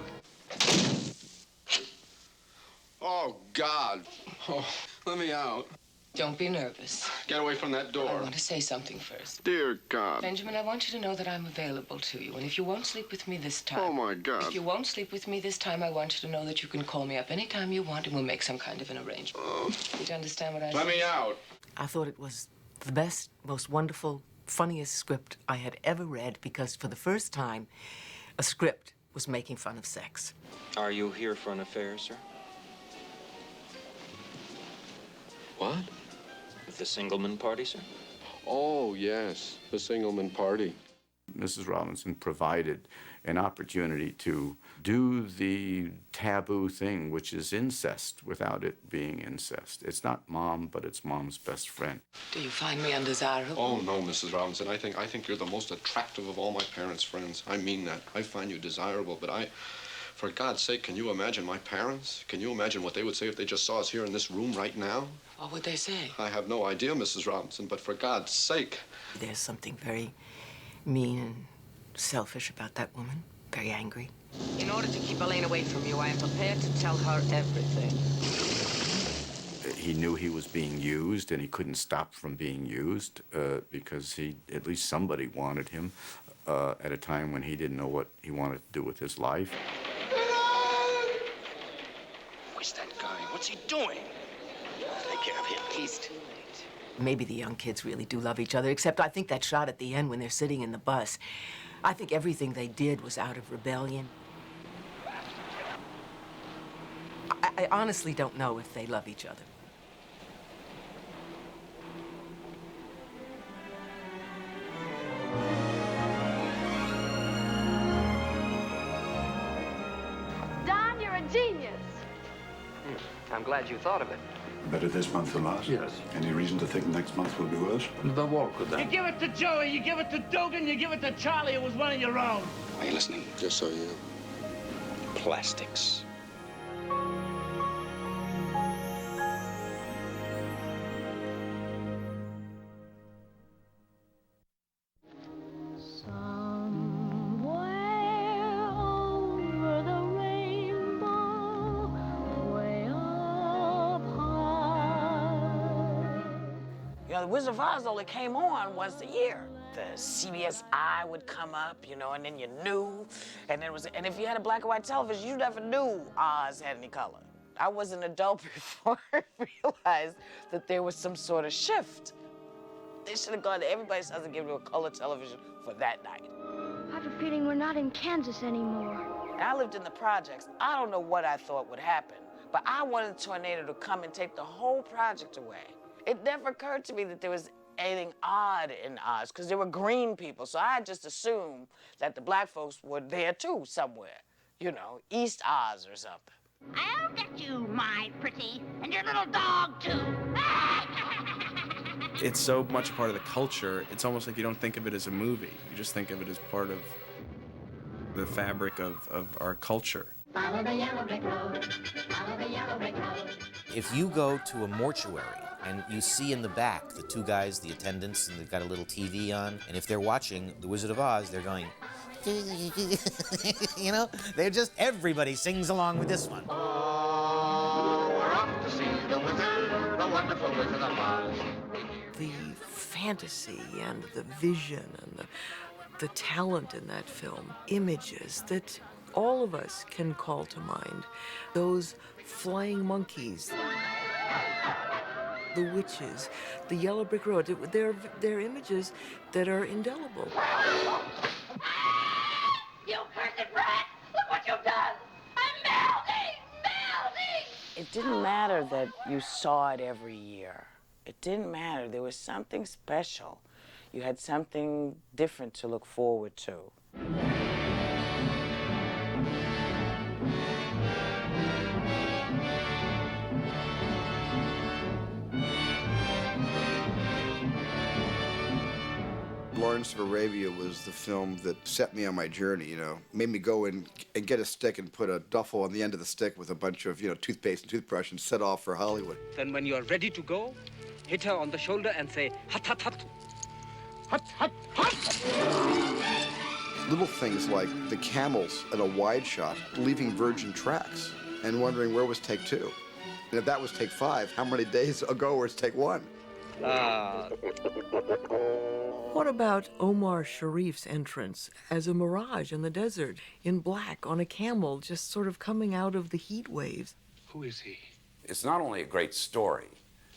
Oh, God. Oh, let me out. Don't be nervous. Get away from that door. I want to say something first. Dear God. Benjamin, I want you to know that I'm available to you. And if you won't sleep with me this time... Oh, my God. If you won't sleep with me this time, I want you to know that you can call me up anytime you want and we'll make some kind of an arrangement. Oh. Did you understand what I said? Let me out. I thought it was the best, most wonderful, funniest script I had ever read because for the first time, a script was making fun of sex. Are you here for an affair, sir? What? The Singleman party, sir? Oh, yes, the Singleman party. Mrs. Robinson provided an opportunity to do the taboo thing, which is incest, without it being incest. It's not mom, but it's mom's best friend. Do you find me undesirable? Oh, no, Mrs. Robinson. I think you're the most attractive of all my parents' friends. I mean that. I find you desirable, but for God's sake, can you imagine my parents? Can you imagine what they would say if they just saw us here in this room right now? What would they say? I have no idea, Mrs. Robinson, but for God's sake. There's something very mean and selfish about that woman. Very angry. In order to keep Elaine away from you, I am prepared to tell her everything. He knew he was being used, and he couldn't stop from being used because at least somebody wanted him at a time when he didn't know what he wanted to do with his life. Where's that guy? What's he doing? Take care of him. He's too late. Maybe the young kids really do love each other, except I think that shot at the end when they're sitting in the bus, I think everything they did was out of rebellion. I honestly don't know if they love each other. Don, you're a genius. I'm glad you thought of it. Better this month than last? Yes. Any reason to think next month will be worse? The walk with You them. give it to Joey, you give it to Dugan, you give it to Charlie. It was one of your own. Are you listening? Yes, I am. Plastics. You know, the Wizard of Oz only came on once a year. The CBS Eye would come up, you know, and then you knew. And if you had a black and white television, you never knew Oz had any color. I was an adult before I realized that there was some sort of shift. They should have gone to everybody's house and given them a color television for that night. I have a feeling we're not in Kansas anymore. I lived in the projects. I don't know what I thought would happen, but I wanted a tornado to come and take the whole project away. It never occurred to me that there was anything odd in Oz, because there were green people, so I just assumed that the black folks were there too somewhere. You know, East Oz or something. I'll get you, my pretty, and your little dog, too. It's so much a part of the culture, it's almost like you don't think of it as a movie. You just think of it as part of the fabric of our culture. Follow the yellow brick road. Follow the yellow brick road. If you go to a mortuary and you see in the back the two guys, the attendants, and they've got a little TV on, and if they're watching The Wizard of Oz, they're going, you know, they're just, everybody sings along with this one. Oh, we're off to see the wizard, the wonderful Wizard of Oz. The fantasy and the vision and the talent in that film, images that all of us can call to mind. Those flying monkeys, the witches, the yellow brick road, they're images that are indelible. You cursed rat! Look what you've done! I'm melting! Melting! It didn't matter that you saw it every year. It didn't matter. There was something special. You had something different to look forward to. Lawrence of Arabia was the film that set me on my journey, you know. Made me go and get a stick and put a duffel on the end of the stick with a bunch of, you know, toothpaste and toothbrush and set off for Hollywood. Then when you're ready to go, hit her on the shoulder and say, hut, hut, hut. Hut, hut, hut! Little things like the camels at a wide shot leaving virgin tracks and wondering where was take two. And if that was take five, how many days ago was take one? What about Omar Sharif's entrance as a mirage in the desert, in black, on a camel, just sort of coming out of the heat waves? Who is he? It's not only a great story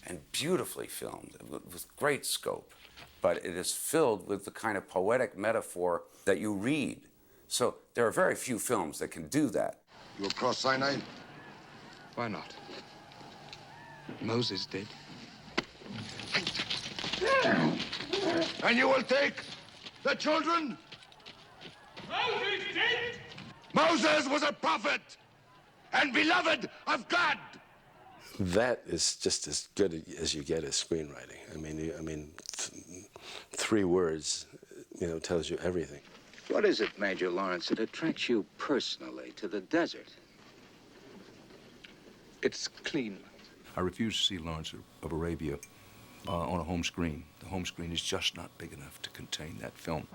and beautifully filmed with great scope, but it is filled with the kind of poetic metaphor that you read. So there are very few films that can do that. You will cross Sinai? Why not? Moses did. And you will take the children? Moses did! Moses was a prophet and beloved of God. That is just as good as you get as screenwriting. I mean, 3 words, you know, tells you everything. What is it, Major Lawrence, that attracts you personally to the desert? It's clean. I refuse to see Lawrence of Arabia on a home screen. The home screen is just not big enough to contain that film.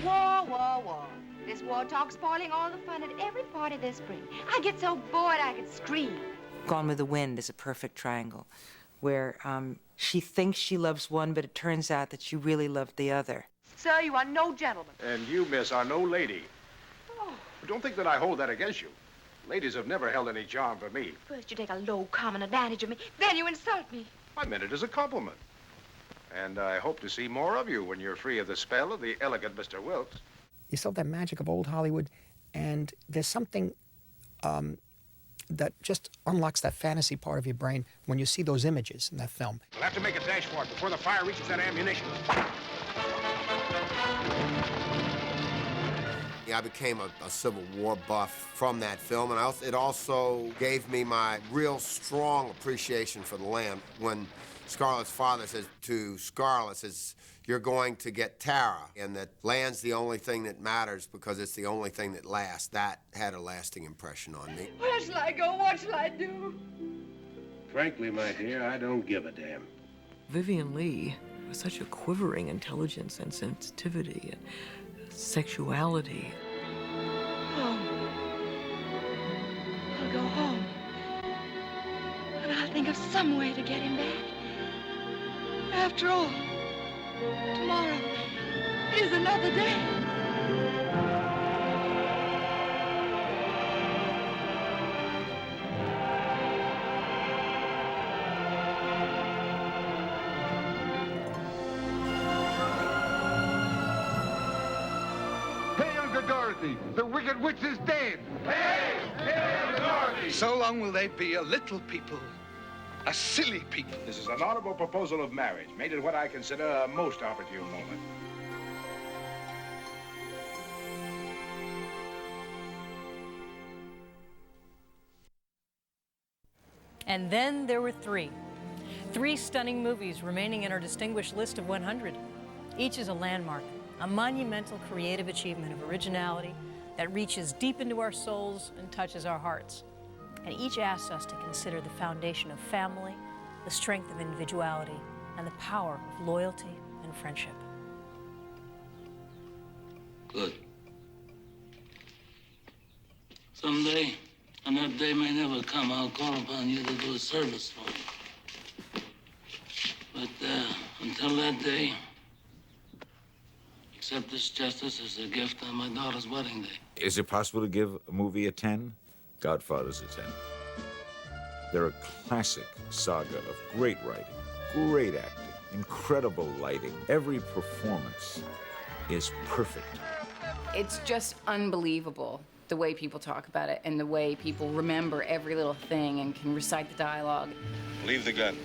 War, war, war. This war talk's spoiling all the fun at every party this spring. I get so bored I could scream. Gone with the Wind is a perfect triangle where she thinks she loves one, but it turns out that she really loved the other. Sir, you are no gentleman. And you, miss, are no lady. Oh. But don't think that I hold that against you. Ladies have never held any charm for me. First you take a low, common advantage of me, then you insult me. I meant it as a compliment. And I hope to see more of you when you're free of the spell of the elegant Mr. Wilkes. You still have that magic of old Hollywood, and there's something that just unlocks that fantasy part of your brain when you see those images in that film. We'll have to make a dash for it before the fire reaches that ammunition. I became a Civil War buff from that film, and it also gave me my real strong appreciation for the land. When Scarlett's father says to Scarlett, says, "You're going to get Tara," and that land's the only thing that matters because it's the only thing that lasts. That had a lasting impression on me. Where shall I go? What shall I do? Frankly, my dear, I don't give a damn. Vivien Leigh was such a quivering intelligence and sensitivity and sexuality. Home. I'll go home. And I'll think of some way to get him back. After all, tomorrow is another day. Dorothy, the wicked witch is dead. Hey, Uncle Dorothy! So long will they be a little people, a silly people. This is an honorable proposal of marriage, made at what I consider a most opportune moment. And then there were three stunning movies remaining in our distinguished list of 100. Each is a landmark, a monumental creative achievement of originality that reaches deep into our souls and touches our hearts. And each asks us to consider the foundation of family, the strength of individuality, and the power of loyalty and friendship. Good. Someday, and that day may never come, I'll call upon you to do a service for me. But until that day, accept this justice as a gift on my daughter's wedding day. Is it possible to give a movie a 10? Godfather's a 10. They're a classic saga of great writing, great acting, incredible lighting. Every performance is perfect. It's just unbelievable the way people talk about it and the way people remember every little thing and can recite the dialogue. Leave the gun.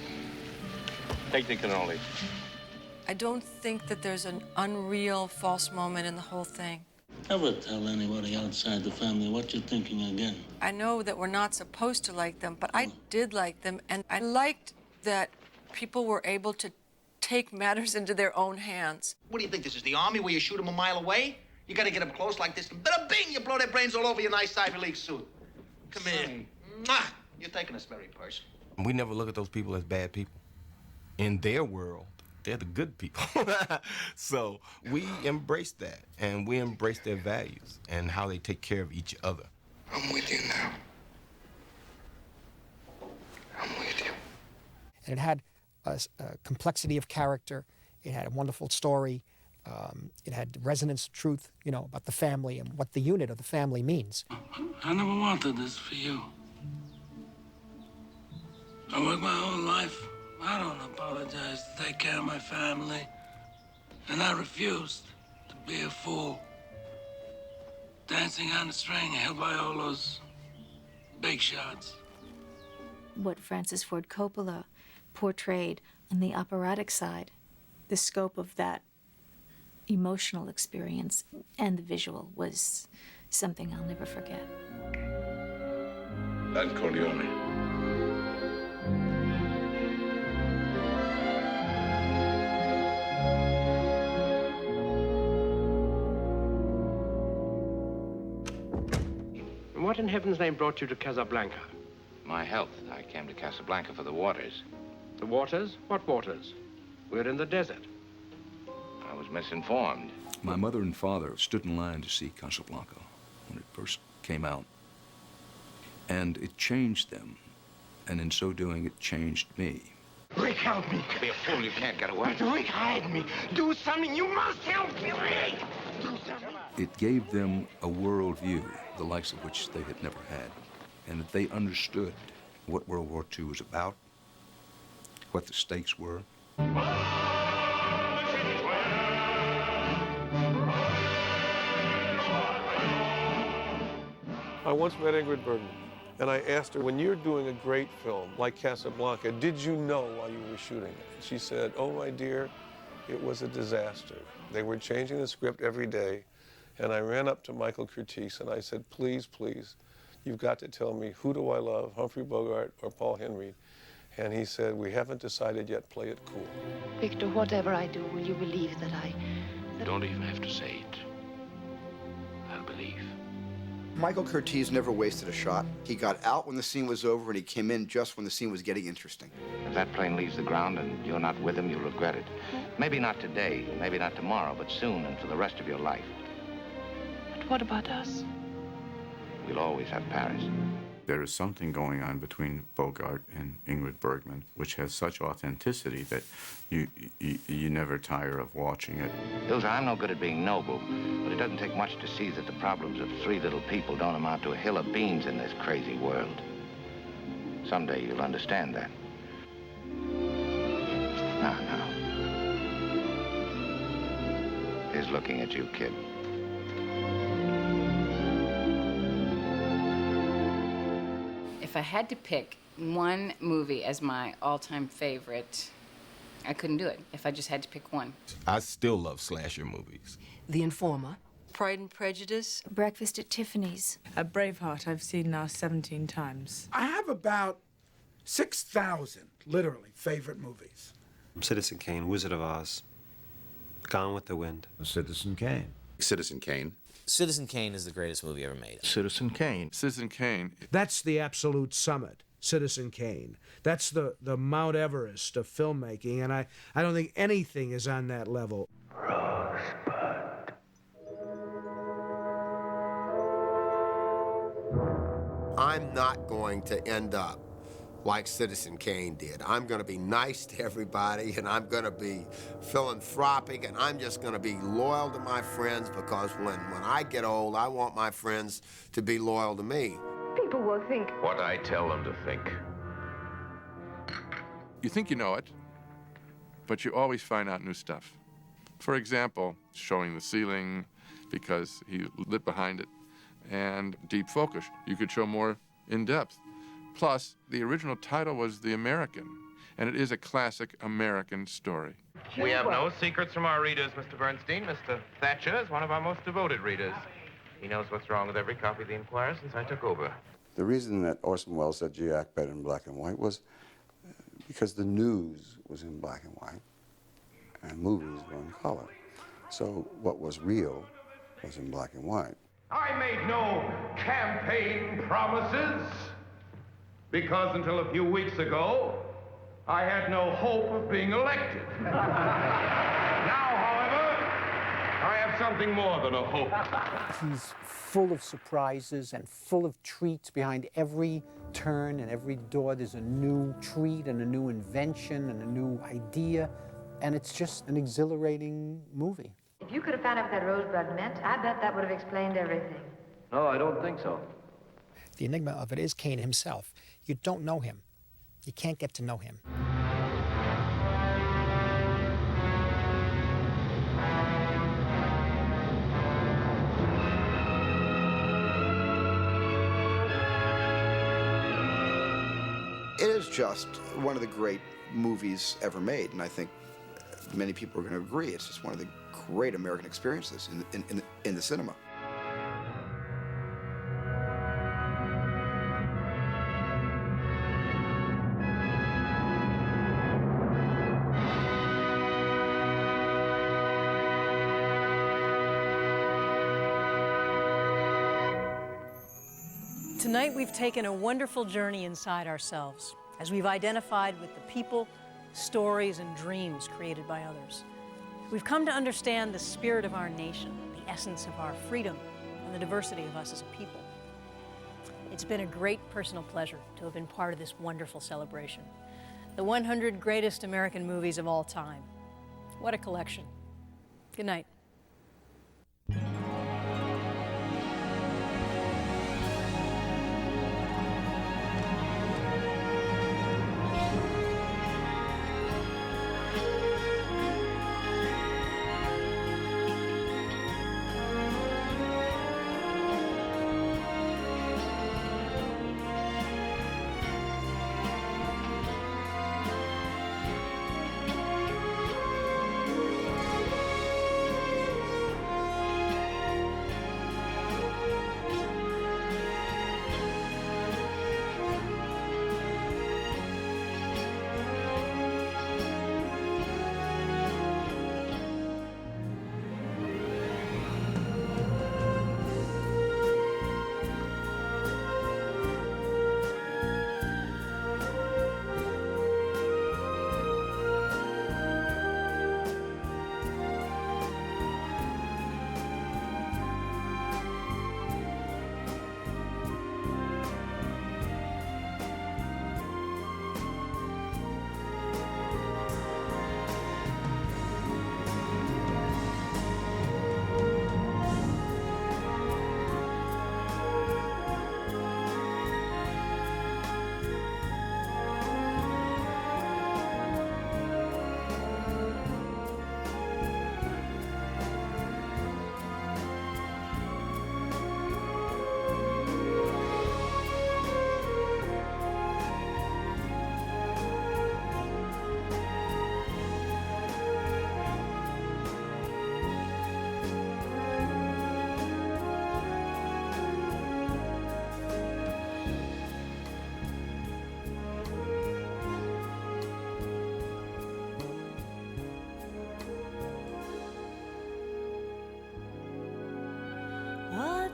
Take the cannoli. I don't think that there's an unreal false moment in the whole thing. Never tell anybody outside the family what you're thinking again. I know that we're not supposed to like them, but I did like them, and I liked that people were able to take matters into their own hands. What do you think, this is the Army where you shoot them a mile away? You gotta get them close like this, and bada bing, you blow their brains all over your nice Ivy League suit. Come here. Mwah! You're taking this very personal. We never look at those people as bad people. In their world, they're the good people. So we embrace that, and we embrace their values and how they take care of each other. I'm with you now. I'm with you. And it had a complexity of character. It had a wonderful story. It had resonance of truth, you know, about the family and what the unit of the family means. I never wanted this for you. I worked my whole life. I don't apologize to take care of my family. And I refused to be a fool. Dancing on the string held by all those big shots. What Francis Ford Coppola portrayed on the operatic side, the scope of that emotional experience and the visual was something I'll never forget. Don Corleone. What in heaven's name brought you to Casablanca? My health. I came to Casablanca for the waters. The waters? What waters? We're in the desert. I was misinformed. My mother and father stood in line to see Casablanca when it first came out. And it changed them. And in so doing, it changed me. Rick, help me. Be a fool, you can't get away. Rick, hide me. Do something. You must help me, Rick. Do something. It gave them a worldview, the likes of which they had never had, and that they understood what World War II was about, what the stakes were. I once met Ingrid Bergman, and I asked her, when you're doing a great film like Casablanca, did you know while you were shooting it? She said, oh, my dear, it was a disaster. They were changing the script every day, and I ran up to Michael Curtiz, and I said, please, please, you've got to tell me, who do I love, Humphrey Bogart or Paul Henreid? And he said, we haven't decided yet, play it cool. Victor, whatever I do, will you believe that I... You don't even have to say it. I'll believe. Michael Curtiz never wasted a shot. He got out when the scene was over, and he came in just when the scene was getting interesting. If that plane leaves the ground and you're not with him, you'll regret it. Maybe not today, maybe not tomorrow, but soon and for the rest of your life. But what about us? We'll always have Paris. There is something going on between Bogart and Ingrid Bergman, which has such authenticity that you never tire of watching it. Ilsa, I'm no good at being noble, but it doesn't take much to see that the problems of three little people don't amount to a hill of beans in this crazy world. Someday you'll understand that. Now. He's looking at you, kid. If I had to pick one movie as my all-time favorite, I couldn't do it if I just had to pick one. I still love slasher movies. The Informer. Pride and Prejudice. Breakfast at Tiffany's. Braveheart I've seen now 17 times. I have about 6,000, literally, favorite movies. Citizen Kane, Wizard of Oz, Gone with the Wind. Citizen Kane. Citizen Kane. Citizen Kane is the greatest movie ever made. Citizen Kane. Citizen Kane. That's the absolute summit, Citizen Kane. That's the Mount Everest of filmmaking, and I don't think anything is on that level. Rosebud. I'm not going to end up like Citizen Kane did. I'm going to be nice to everybody, and I'm going to be philanthropic, and I'm just going to be loyal to my friends, because when I get old, I want my friends to be loyal to me. People will think what I tell them to think. You think you know it, but you always find out new stuff. For example, showing the ceiling because he lit behind it, and deep focus. You could show more in depth. Plus, the original title was The American, and it is a classic American story. We have no secrets from our readers, Mr. Bernstein. Mr. Thatcher is one of our most devoted readers. He knows what's wrong with every copy of the Inquirer since I took over. The reason that Orson Welles said, gee, act better in black and white was because the news was in black and white, and movies were in color. So what was real was in black and white. I made no campaign promises, because until a few weeks ago, I had no hope of being elected. Now, however, I have something more than a hope. He's full of surprises and full of treats. Behind every turn and every door, there's a new treat and a new invention and a new idea, and it's just an exhilarating movie. If you could have found out what that rosebud meant, I bet that would have explained everything. No, I don't think so. The enigma of it is Kane himself. You don't know him. You can't get to know him. It is just one of the great movies ever made, and I think many people are going to agree. It's just one of the great American experiences in the cinema. Tonight, we've taken a wonderful journey inside ourselves as we've identified with the people, stories, and dreams created by others. We've come to understand the spirit of our nation, the essence of our freedom, and the diversity of us as a people. It's been a great personal pleasure to have been part of this wonderful celebration. The 100 greatest American movies of all time. What a collection. Good night.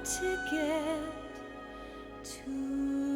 ticket to